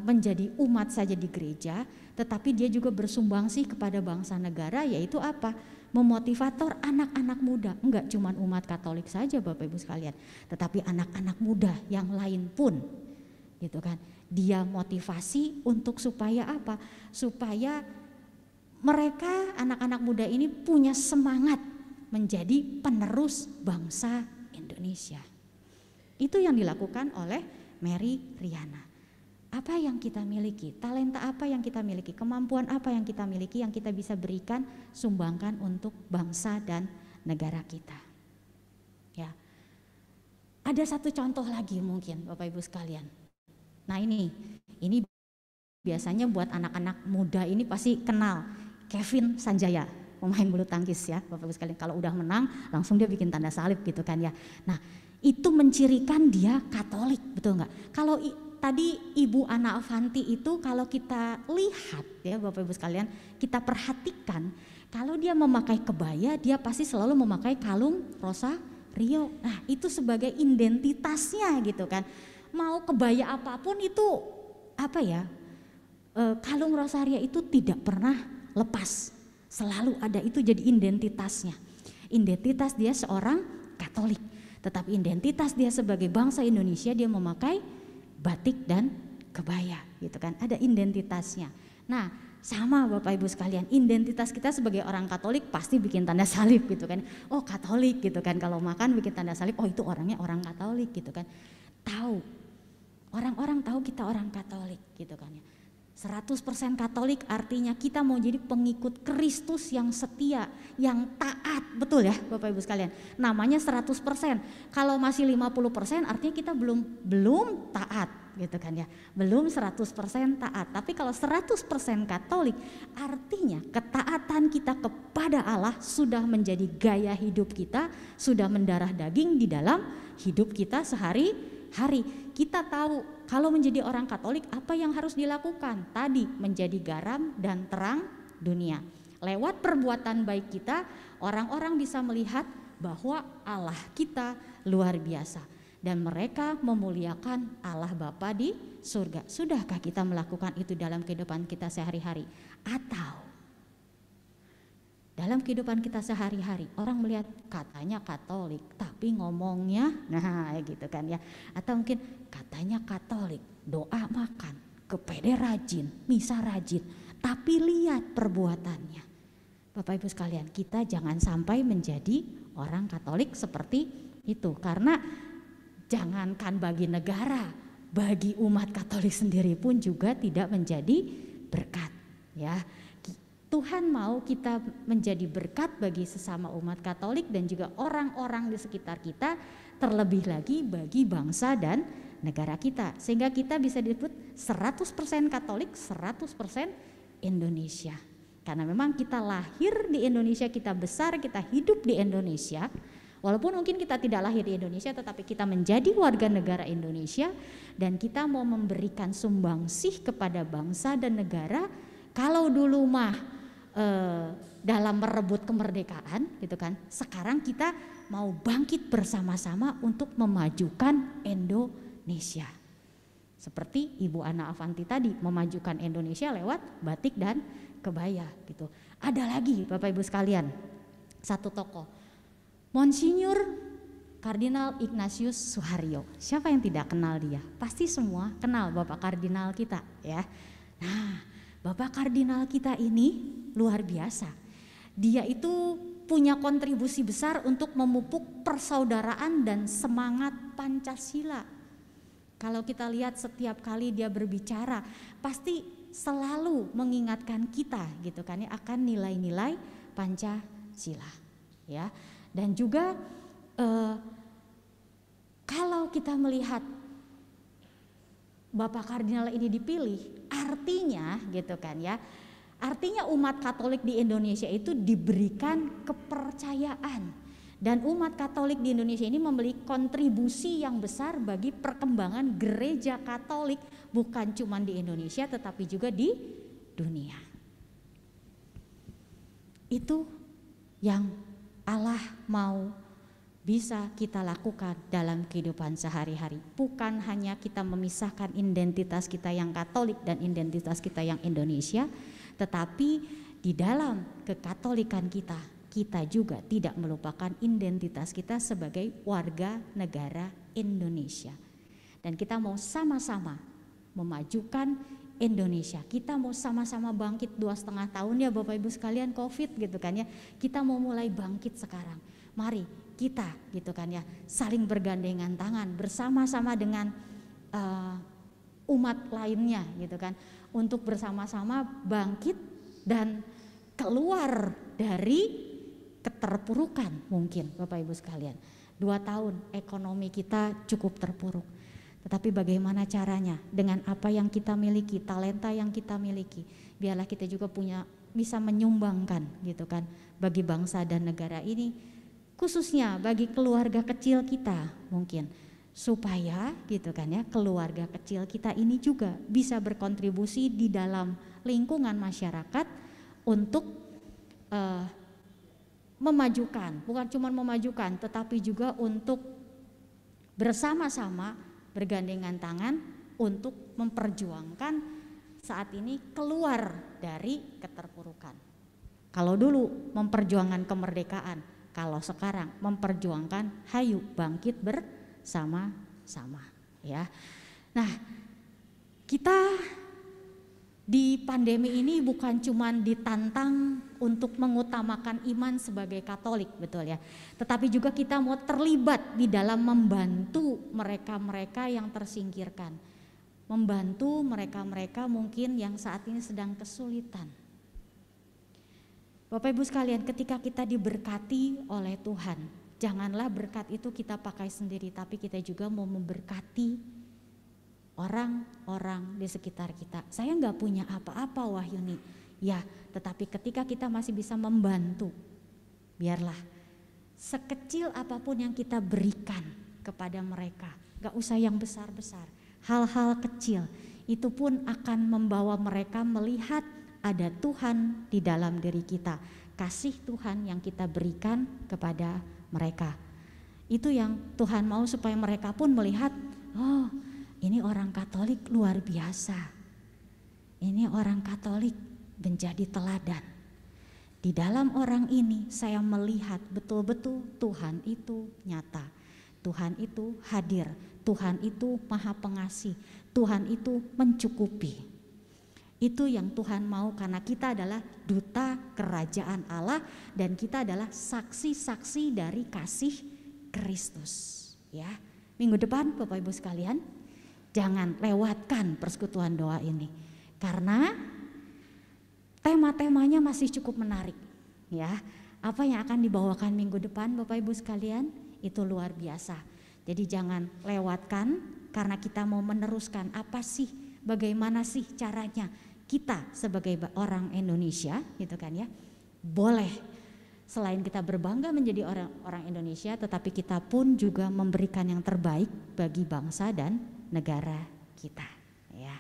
menjadi umat saja di gereja, tetapi dia juga bersumbangsi kepada bangsa negara, yaitu apa? Memotivator anak-anak muda. Enggak cuma umat Katolik saja Bapak Ibu sekalian, tetapi anak-anak muda yang lain pun gitu kan. Dia motivasi untuk supaya apa? Supaya mereka anak-anak muda ini punya semangat menjadi penerus bangsa Indonesia. Itu yang dilakukan oleh Mary Riana. Apa yang kita miliki, talenta apa yang kita miliki, kemampuan apa yang kita miliki yang kita bisa berikan, sumbangkan untuk bangsa dan negara kita. Ya. Ada satu contoh lagi mungkin Bapak Ibu sekalian. Nah ini biasanya buat anak-anak muda ini pasti kenal Kevin Sanjaya, pemain bulu tangkis ya Bapak Ibu sekalian. Kalau udah menang langsung dia bikin tanda salib gitu kan ya. Nah itu mencirikan dia Katolik, betul nggak? Kalau tadi Ibu Ana Avanti itu kalau kita lihat ya Bapak Ibu sekalian, kita perhatikan kalau dia memakai kebaya dia pasti selalu memakai kalung rosario. Nah itu sebagai identitasnya gitu kan. Mau kebaya apapun itu apa ya, kalung rosario itu tidak pernah lepas. Selalu ada, itu jadi identitasnya. Identitas dia seorang Katolik. Tetapi identitas dia sebagai bangsa Indonesia dia memakai batik dan kebaya gitu kan, ada identitasnya. Nah sama Bapak Ibu sekalian, identitas kita sebagai orang Katolik pasti bikin tanda salib gitu kan. Oh Katolik gitu kan, kalau makan bikin tanda salib, oh itu orangnya orang Katolik gitu kan. Tahu, orang-orang tahu kita orang Katolik gitu kan ya. 100% Katolik artinya kita mau jadi pengikut Kristus yang setia, yang taat, betul ya Bapak Ibu sekalian. Namanya 100%. Kalau masih 50% artinya kita belum taat gitu kan ya. Belum 100% taat. Tapi kalau 100% Katolik artinya ketaatan kita kepada Allah sudah menjadi gaya hidup kita, sudah mendarah daging di dalam hidup kita sehari-hari. Kita tahu kalau menjadi orang Katolik apa yang harus dilakukan? Tadi menjadi garam dan terang dunia. Lewat perbuatan baik kita, orang-orang bisa melihat bahwa Allah kita luar biasa. Dan mereka memuliakan Allah Bapa di surga. Sudahkah kita melakukan itu dalam kehidupan kita sehari-hari? Atau dalam kehidupan kita sehari-hari orang melihat katanya Katolik tapi ngomongnya nah gitu kan ya. Atau mungkin katanya Katolik, doa makan, kepede rajin, misa rajin, tapi lihat perbuatannya. Bapak Ibu sekalian, kita jangan sampai menjadi orang Katolik seperti itu. Karena jangankan bagi negara, bagi umat Katolik sendiri pun juga tidak menjadi berkat ya. Tuhan mau kita menjadi berkat bagi sesama umat Katolik dan juga orang-orang di sekitar kita, terlebih lagi bagi bangsa dan negara kita. Sehingga kita bisa disebut 100% Katolik, 100% Indonesia. Karena memang kita lahir di Indonesia, kita besar, kita hidup di Indonesia. Walaupun mungkin kita tidak lahir di Indonesia, tetapi kita menjadi warga negara Indonesia dan kita mau memberikan sumbangsih kepada bangsa dan negara. Kalau dulu mah dalam merebut kemerdekaan gitu kan, sekarang kita mau bangkit bersama-sama untuk memajukan Indonesia. Seperti Ibu Ana Avanti tadi memajukan Indonesia lewat batik dan kebaya gitu. Ada lagi Bapak Ibu sekalian, satu tokoh, Monsinyur Kardinal Ignatius Suharyo. Siapa yang tidak kenal dia? Pasti semua kenal Bapak Kardinal kita ya. Nah, Bapak Kardinal kita ini luar biasa. Dia itu punya kontribusi besar untuk memupuk persaudaraan dan semangat Pancasila. Kalau kita lihat setiap kali dia berbicara, pasti selalu mengingatkan kita gitu kan ya akan nilai-nilai Pancasila ya. Dan juga kalau kita melihat Bapak Kardinal ini dipilih, artinya gitu kan ya, artinya umat Katolik di Indonesia itu diberikan kepercayaan. Dan umat Katolik di Indonesia ini memiliki kontribusi yang besar bagi perkembangan gereja Katolik, bukan cuma di Indonesia tetapi juga di dunia. Itu yang Allah mau bisa kita lakukan dalam kehidupan sehari-hari. Bukan hanya kita memisahkan identitas kita yang Katolik dan identitas kita yang Indonesia, tetapi di dalam kekatolikan kita, kita juga tidak melupakan identitas kita sebagai warga negara Indonesia. Dan kita mau sama-sama memajukan Indonesia. Kita mau sama-sama bangkit 2,5 tahun ya Bapak Ibu sekalian COVID gitu kan ya. Kita mau mulai bangkit sekarang. Mari kita gitu kan ya saling bergandengan tangan bersama-sama dengan umat lainnya gitu kan untuk bersama-sama bangkit dan keluar dari keterpurukan mungkin Bapak Ibu sekalian. 2 tahun ekonomi kita cukup terpuruk, tetapi bagaimana caranya dengan apa yang kita miliki, talenta yang kita miliki, biarlah kita juga bisa menyumbangkan gitu kan bagi bangsa dan negara ini, khususnya bagi keluarga kecil kita mungkin, supaya gitu kan ya keluarga kecil kita ini juga bisa berkontribusi di dalam lingkungan masyarakat untuk memajukan, bukan cuma memajukan tetapi juga untuk bersama-sama bergandengan tangan untuk memperjuangkan saat ini keluar dari keterpurukan. Kalau dulu memperjuangkan kemerdekaan, kalau sekarang memperjuangkan hayu bangkit bersama-sama ya. Nah, kita di pandemi ini bukan cuma ditantang untuk mengutamakan iman sebagai Katolik, betul ya. Tetapi juga kita mau terlibat di dalam membantu mereka-mereka yang tersingkirkan. membantu mereka-mereka mungkin yang saat ini sedang kesulitan. Bapak Ibu sekalian, ketika kita diberkati oleh Tuhan, janganlah berkat itu kita pakai sendiri, tapi kita juga mau memberkati orang-orang di sekitar kita. Saya nggak punya apa-apa Wahyuni, ya, tetapi ketika kita masih bisa membantu, biarlah sekecil apapun yang kita berikan kepada mereka, nggak usah yang besar-besar, hal-hal kecil itu pun akan membawa mereka melihat ada Tuhan di dalam diri kita, kasih Tuhan yang kita berikan kepada mereka. Itu yang Tuhan mau supaya mereka pun melihat, oh ini orang Katolik luar biasa, ini orang Katolik menjadi teladan. Di dalam orang ini saya melihat betul-betul Tuhan itu nyata, Tuhan itu hadir, Tuhan itu maha pengasih, Tuhan itu mencukupi. Itu yang Tuhan mau, karena kita adalah duta kerajaan Allah dan kita adalah saksi-saksi dari kasih Kristus. Ya, minggu depan Bapak Ibu sekalian, jangan lewatkan persekutuan doa ini, karena tema-temanya masih cukup menarik. Ya, apa yang akan dibawakan minggu depan Bapak Ibu sekalian itu luar biasa. Jadi jangan lewatkan, karena kita mau meneruskan apa sih, bagaimana sih caranya kita sebagai orang Indonesia, gitu kan ya, boleh selain kita berbangga menjadi orang Indonesia, tetapi kita pun juga memberikan yang terbaik bagi bangsa dan negara kita, ya.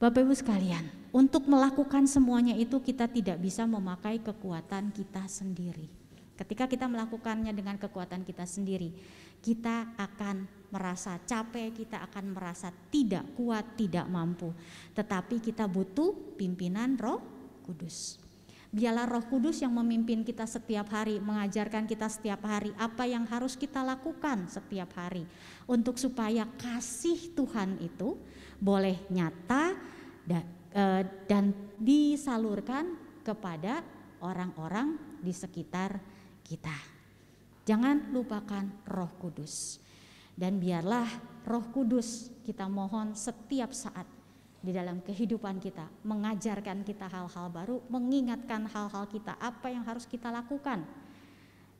Bapak Ibu sekalian, untuk melakukan semuanya itu kita tidak bisa memakai kekuatan kita sendiri. Ketika kita melakukannya dengan kekuatan kita sendiri, kita akan merasa capek, kita akan merasa tidak kuat, tidak mampu. Tetapi kita butuh pimpinan Roh Kudus. Biarlah Roh Kudus yang memimpin kita setiap hari, mengajarkan kita setiap hari apa yang harus kita lakukan setiap hari, untuk supaya kasih Tuhan itu boleh nyata dan disalurkan kepada orang-orang di sekitar kita. Jangan lupakan Roh Kudus, dan biarlah Roh Kudus kita mohon setiap saat di dalam kehidupan kita, mengajarkan kita hal-hal baru, mengingatkan hal-hal kita apa yang harus kita lakukan,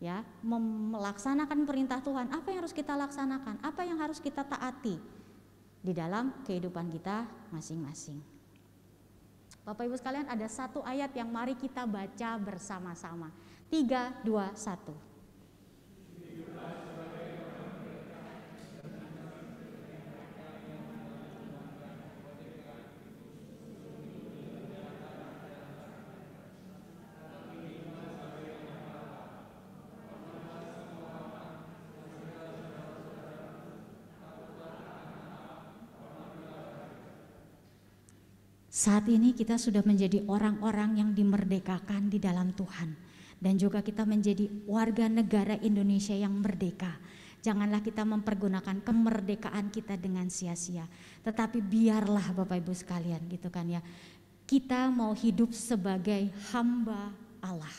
ya, melaksanakan perintah Tuhan, apa yang harus kita laksanakan, apa yang harus kita taati di dalam kehidupan kita masing-masing. Bapak Ibu sekalian, ada satu ayat yang mari kita baca bersama-sama. 3, 2, 1. Saat ini kita sudah menjadi orang-orang yang dimerdekakan di dalam Tuhan, dan juga kita menjadi warga negara Indonesia yang merdeka. Janganlah kita mempergunakan kemerdekaan kita dengan sia-sia, tetapi biarlah Bapak Ibu sekalian, gitu kan ya, kita mau hidup sebagai hamba Allah.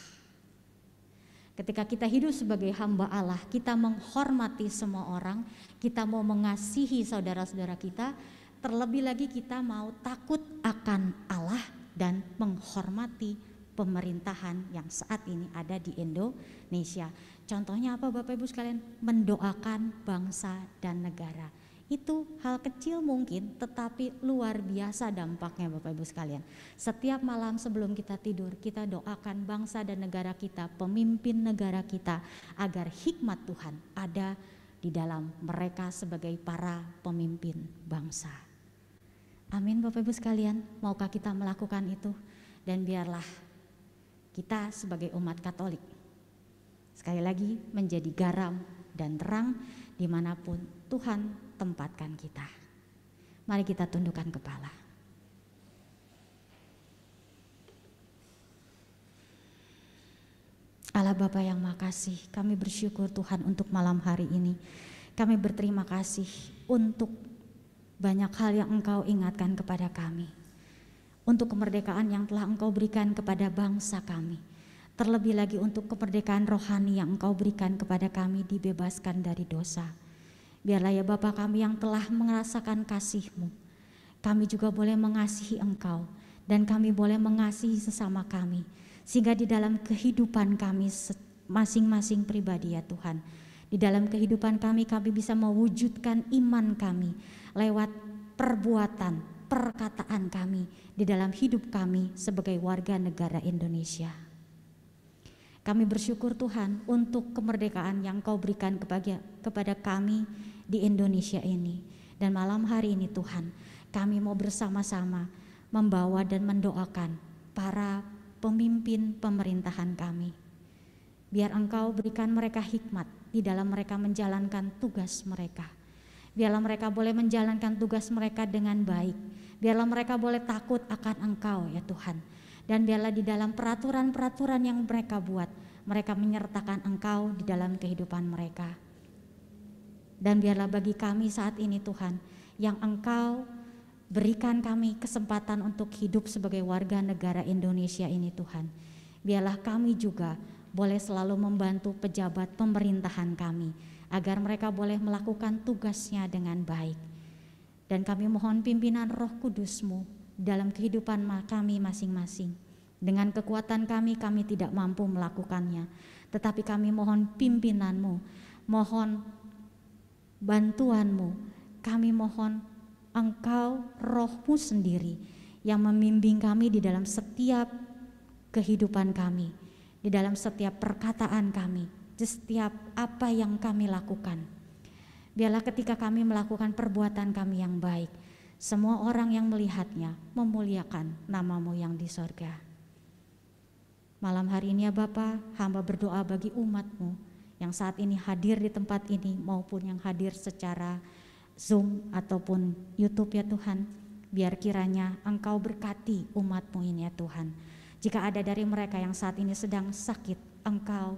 Ketika kita hidup sebagai hamba Allah, kita menghormati semua orang, kita mau mengasihi saudara-saudara kita. Terlebih lagi kita mau takut akan Allah dan menghormati pemerintahan yang saat ini ada di Indonesia. Contohnya apa Bapak Ibu sekalian? Mendoakan bangsa dan negara. Itu hal kecil mungkin, tetapi luar biasa dampaknya Bapak Ibu sekalian. Setiap malam sebelum kita tidur, kita doakan bangsa dan negara kita, pemimpin negara kita, agar hikmat Tuhan ada di dalam mereka sebagai para pemimpin bangsa. Amin Bapak Ibu sekalian, maukah kita melakukan itu? Dan biarlah kita sebagai umat Katolik sekali lagi menjadi garam dan terang dimanapun Tuhan tempatkan kita. Mari kita tundukkan kepala. Allah Bapa yang makasih, kami bersyukur Tuhan untuk malam hari ini. Kami berterima kasih untuk banyak hal yang Engkau ingatkan kepada kami, untuk kemerdekaan yang telah Engkau berikan kepada bangsa kami. Terlebih lagi untuk kemerdekaan rohani yang Engkau berikan kepada kami, dibebaskan dari dosa. Biarlah ya Bapa kami yang telah merasakan kasih-Mu, kami juga boleh mengasihi Engkau dan kami boleh mengasihi sesama kami. Sehingga di dalam kehidupan kami masing-masing pribadi ya Tuhan, di dalam kehidupan kami bisa mewujudkan iman kami lewat perbuatan, perkataan kami di dalam hidup kami sebagai warga negara Indonesia. Kami bersyukur Tuhan untuk kemerdekaan yang Kau berikan kepada kami di Indonesia ini. Dan malam hari ini Tuhan, kami mau bersama-sama membawa dan mendoakan para pemimpin pemerintahan kami. Biar Engkau berikan mereka hikmat di dalam mereka menjalankan tugas mereka. Biarlah mereka boleh menjalankan tugas mereka dengan baik. Biarlah mereka boleh takut akan Engkau ya Tuhan. Dan biarlah di dalam peraturan-peraturan yang mereka buat, mereka menyertakan Engkau di dalam kehidupan mereka. Dan biarlah bagi kami saat ini Tuhan, yang Engkau berikan kami kesempatan untuk hidup sebagai warga negara Indonesia ini Tuhan. Biarlah kami juga boleh selalu membantu pejabat pemerintahan kami agar mereka boleh melakukan tugasnya dengan baik. Dan kami mohon pimpinan Roh Kudus-Mu dalam kehidupan kami masing-masing. Dengan kekuatan kami tidak mampu melakukannya. Tetapi kami mohon pimpinan-Mu, mohon bantuan-Mu, kami mohon Engkau Roh-Mu sendiri yang membimbing kami di dalam setiap kehidupan kami, di dalam setiap perkataan kami, di setiap apa yang kami lakukan. Biarlah ketika kami melakukan perbuatan kami yang baik, semua orang yang melihatnya memuliakan nama-Mu yang di sorga. Malam hari ini ya Bapa, hamba berdoa bagi umat-Mu yang saat ini hadir di tempat ini maupun yang hadir secara Zoom ataupun YouTube ya Tuhan. Biar kiranya Engkau berkati umat-Mu ini ya Tuhan. Jika ada dari mereka yang saat ini sedang sakit, Engkau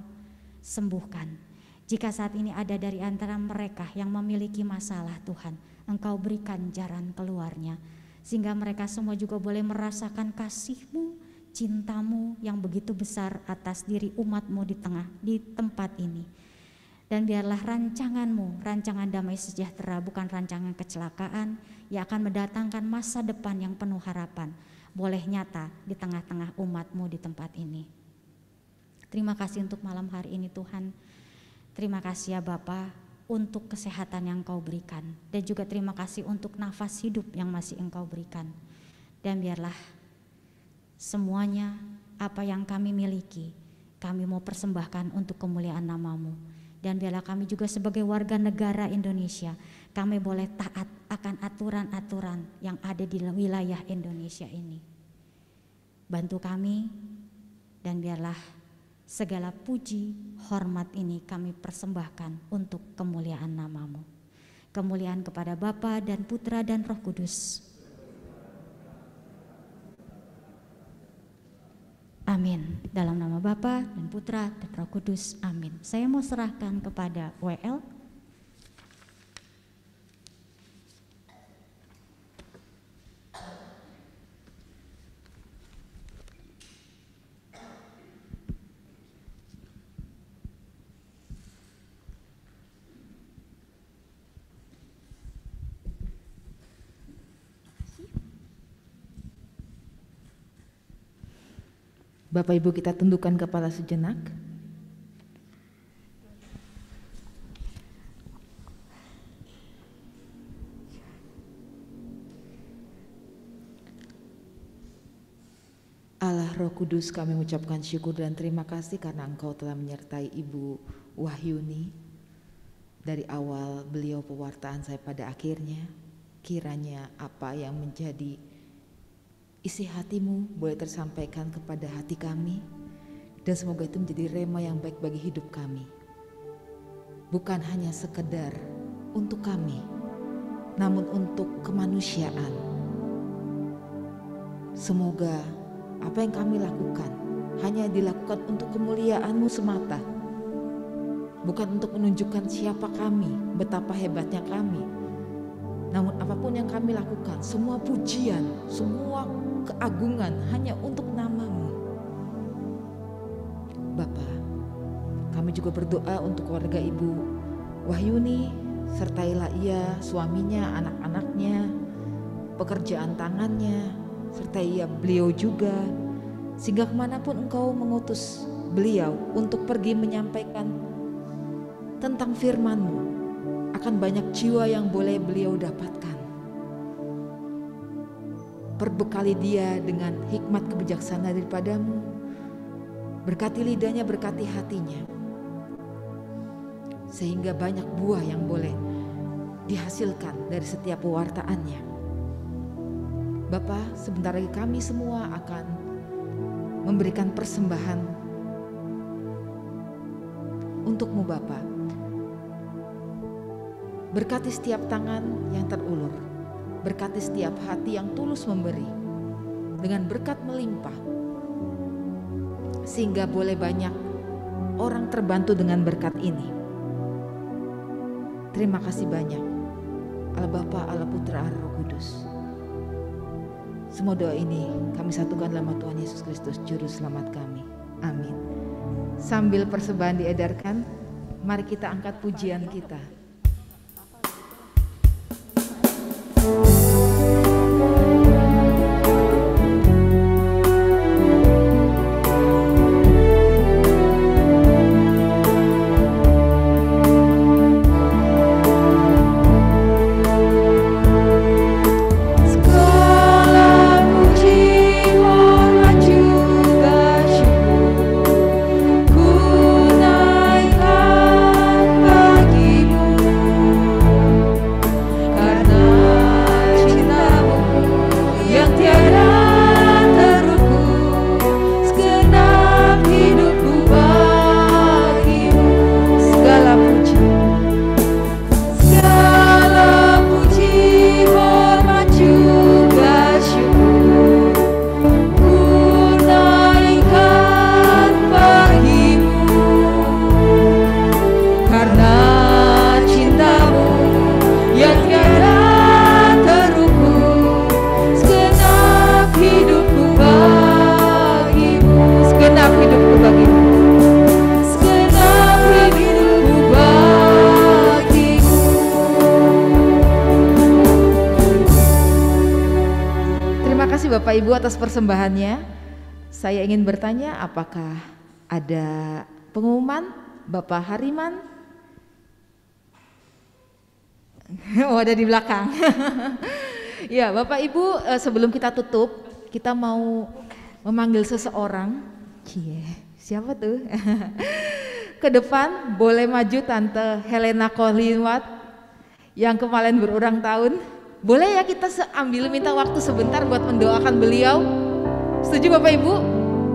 sembuhkan. Jika saat ini ada dari antara mereka yang memiliki masalah Tuhan, Engkau berikan jalan keluarnya. Sehingga mereka semua juga boleh merasakan kasih-Mu, cinta-Mu yang begitu besar atas diri umat-Mu di tempat ini. Dan biarlah rancangan-Mu, rancangan damai sejahtera, bukan rancangan kecelakaan yang akan mendatangkan masa depan yang penuh harapan, boleh nyata di tengah-tengah umat-Mu di tempat ini. Terima kasih untuk malam hari ini Tuhan. Terima kasih ya Bapa untuk kesehatan yang Kau berikan. Dan juga terima kasih untuk nafas hidup yang masih Engkau berikan. Dan biarlah semuanya apa yang kami miliki, kami mau persembahkan untuk kemuliaan nama-Mu. Dan biarlah kami juga sebagai warga negara Indonesia, kami boleh taat akan aturan-aturan yang ada di wilayah Indonesia ini. Bantu kami dan biarlah segala puji, hormat ini kami persembahkan untuk kemuliaan nama-Mu. Kemuliaan kepada Bapa dan Putra dan Roh Kudus. Amin. Dalam nama Bapa dan Putra dan Roh Kudus. Amin. Saya mau serahkan kepada WL. Bapak Ibu, kita tundukkan kepala sejenak. Allah Roh Kudus, kami mengucapkan syukur dan terima kasih karena Engkau telah menyertai Ibu Wahyuni dari awal beliau pewartaan saya pada akhirnya. Kiranya apa yang menjadi isi hati-Mu boleh tersampaikan kepada hati kami, dan semoga itu menjadi rema yang baik bagi hidup kami. Bukan hanya sekedar untuk kami, namun untuk kemanusiaan. Semoga apa yang kami lakukan hanya dilakukan untuk kemuliaan-Mu semata, bukan untuk menunjukkan siapa kami, betapa hebatnya kami. Namun apapun yang kami lakukan, semua pujian, semua keagungan hanya untuk nama-Mu. Kami juga berdoa untuk keluarga Ibu Wahyuni, sertailah ia, suaminya, anak-anaknya, pekerjaan tangannya, sertai ia beliau juga, sehingga kemanapun Engkau mengutus beliau untuk pergi menyampaikan tentang firman-Mu, akan banyak jiwa yang boleh beliau dapatkan. Perbekali dia dengan hikmat kebijaksanaan daripada-Mu. Berkati lidahnya, berkati hatinya, sehingga banyak buah yang boleh dihasilkan dari setiap pewartaannya. Bapa, sebentar lagi kami semua akan memberikan persembahan untuk-Mu Bapa. Berkati setiap tangan yang terulur, berkati setiap hati yang tulus memberi dengan berkat melimpah, sehingga boleh banyak orang terbantu dengan berkat ini. Terima kasih banyak Allah Bapa, Allah Putra, Allah Roh Kudus. Semua doa ini kami satukan dalam Tuhan Yesus Kristus, Juru Selamat kami. Amin. Sambil persembahan diedarkan, mari kita angkat pujian kita. Bapak Ibu atas persembahannya. Saya ingin bertanya, apakah ada pengumuman? Bapak Hariman? Oh, ada di belakang. Ya, Bapak Ibu, sebelum kita tutup, kita mau memanggil seseorang. Siapa tuh? Ke depan boleh maju Tante Helena Kolinwat yang kemarin berulang tahun. Boleh ya kita ambil minta waktu sebentar buat mendoakan beliau? Setuju Bapak Ibu?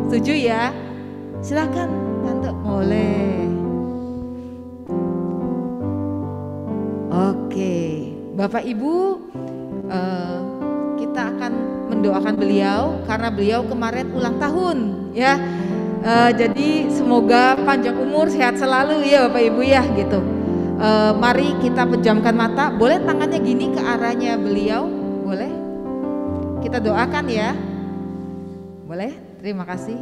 Setuju ya? Silakan Tante, boleh. Oke, Bapak Ibu, kita akan mendoakan beliau karena beliau kemarin ulang tahun ya. Jadi semoga panjang umur, sehat selalu ya Bapak Ibu ya gitu. Mari kita pejamkan mata. Boleh tangannya gini ke arahnya beliau? Boleh? Kita doakan ya. Boleh? Terima kasih.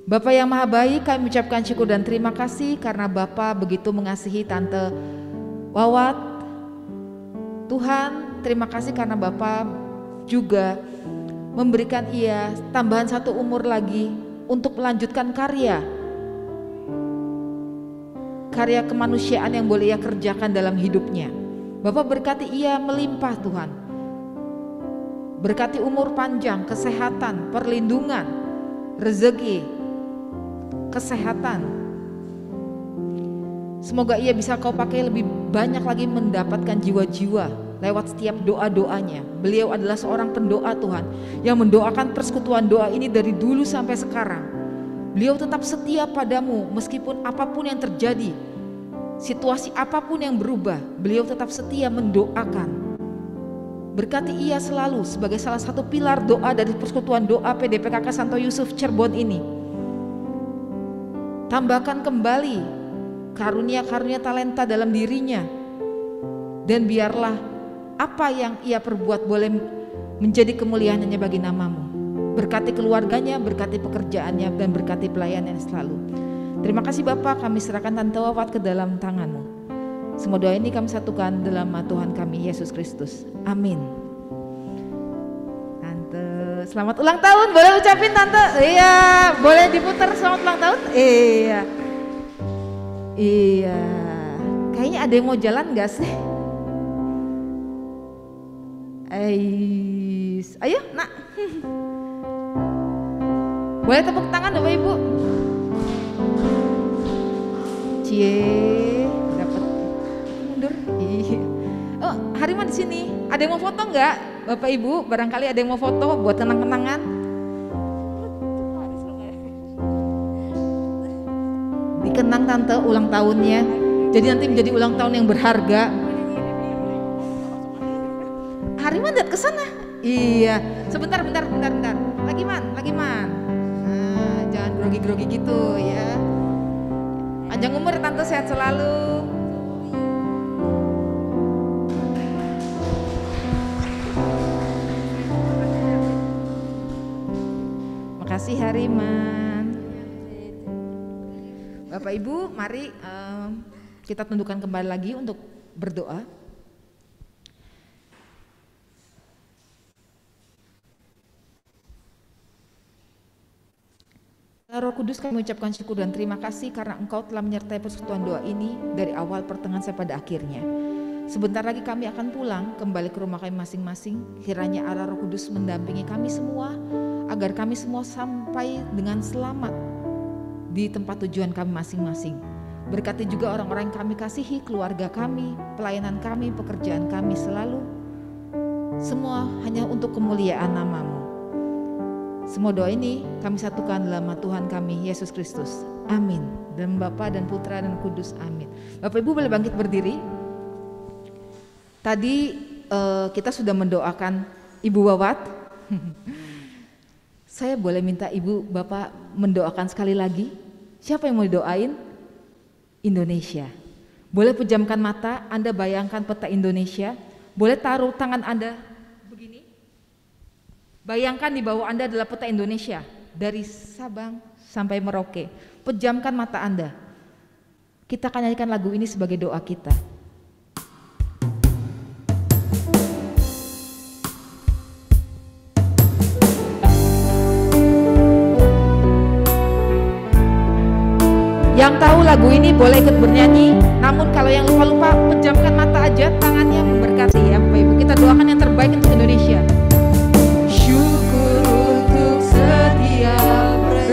Bapak yang Maha Baik, kami ucapkan syukur dan terima kasih karena Bapak begitu mengasihi Tante Wawat. Tuhan, terima kasih karena Bapak juga memberikan ia tambahan 1 umur lagi untuk melanjutkan karya kemanusiaan yang boleh ia kerjakan dalam hidupnya. Bapak berkati ia melimpah Tuhan. Berkati umur panjang, kesehatan, perlindungan, rezeki, kesehatan. Semoga ia bisa Kau pakai lebih banyak lagi mendapatkan jiwa-jiwa lewat setiap doa-doanya. Beliau adalah seorang pendoa Tuhan yang mendoakan persekutuan doa ini dari dulu sampai sekarang. Beliau tetap setia padamu meskipun apapun yang terjadi, situasi apapun yang berubah, beliau tetap setia mendoakan. Berkati ia selalu sebagai salah satu pilar doa dari persekutuan doa PDPKK Santo Yusuf Cirebon ini. Tambahkan kembali karunia-karunia talenta dalam dirinya, dan biarlah apa yang ia perbuat boleh menjadi kemuliaan-Nya bagi nama-Mu. Berkati keluarganya, berkati pekerjaannya, dan berkati pelayanannya selalu. Terima kasih Bapak, kami serahkan Tante Wawat ke dalam tangan-Mu. Semua doa ini kami satukan dalam nama Tuhan kami Yesus Kristus. Amin. Tante, selamat ulang tahun. Boleh ucapin Tante? Iya, boleh diputar selamat ulang tahun? Iya. Iya. Kayaknya ada yang mau jalan gak sih? Ayo, nak. Boleh tepuk tangan Bapak Ibu? Cie, dapat mundur. Oh, Hariman di sini. Ada yang mau foto nggak, Bapak Ibu? Barangkali ada yang mau foto buat kenang-kenangan. Dikenang Tante ulang tahunnya. Jadi nanti menjadi ulang tahun yang berharga. Hariman lihat ke sana. Iya. Sebentar. Lagi man. Nah, jangan grogi-grogi gitu ya. Panjang umur Tante, sehat selalu. Makasih Hariman. Bapak Ibu, mari kita tundukkan kembali lagi untuk berdoa. Roh Kudus, kami ucapkan syukur dan terima kasih karena Engkau telah menyertai persekutuan doa ini dari awal, pertengahan sampai pada akhirnya. Sebentar lagi kami akan pulang kembali ke rumah kami masing-masing. Kiranya Allah Roh Kudus mendampingi kami semua agar kami semua sampai dengan selamat di tempat tujuan kami masing-masing. Berkati juga orang-orang yang kami kasihi, keluarga kami, pelayanan kami, pekerjaan kami selalu. Semua hanya untuk kemuliaan nama-Mu. Semua doa ini kami satukan dalam nama Tuhan kami Yesus Kristus. Amin. Dan Bapa dan Putra dan Kudus. Amin. Bapak Ibu boleh bangkit berdiri. Tadi kita sudah mendoakan Ibu Wawat. Saya boleh minta Ibu Bapak mendoakan sekali lagi. Siapa yang mau didoain? Indonesia. Boleh pejamkan mata, Anda bayangkan peta Indonesia. Boleh taruh tangan Anda begini. Bayangkan di bawah Anda adalah peta Indonesia dari Sabang sampai Merauke. Pejamkan mata Anda. Kita akan nyanyikan lagu ini sebagai doa kita. Yang tahu lagu ini boleh ikut bernyanyi. Namun kalau yang lupa-lupa, pejamkan mata aja, tangannya memberkati ya Bapak Ibu. Kita doakan yang terbaik untuk Indonesia.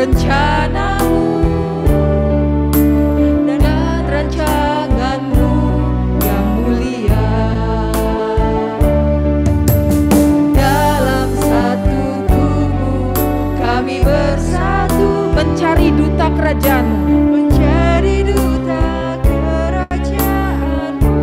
Rencana-Mu dan rancangan-Mu yang mulia, dalam satu tubuh kami bersatu mencari duta kerajaan-Mu, mencari duta kerajaan-Mu.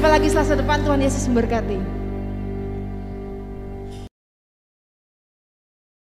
Jumpa lagi Selasa depan, Tuhan Yesus memberkati.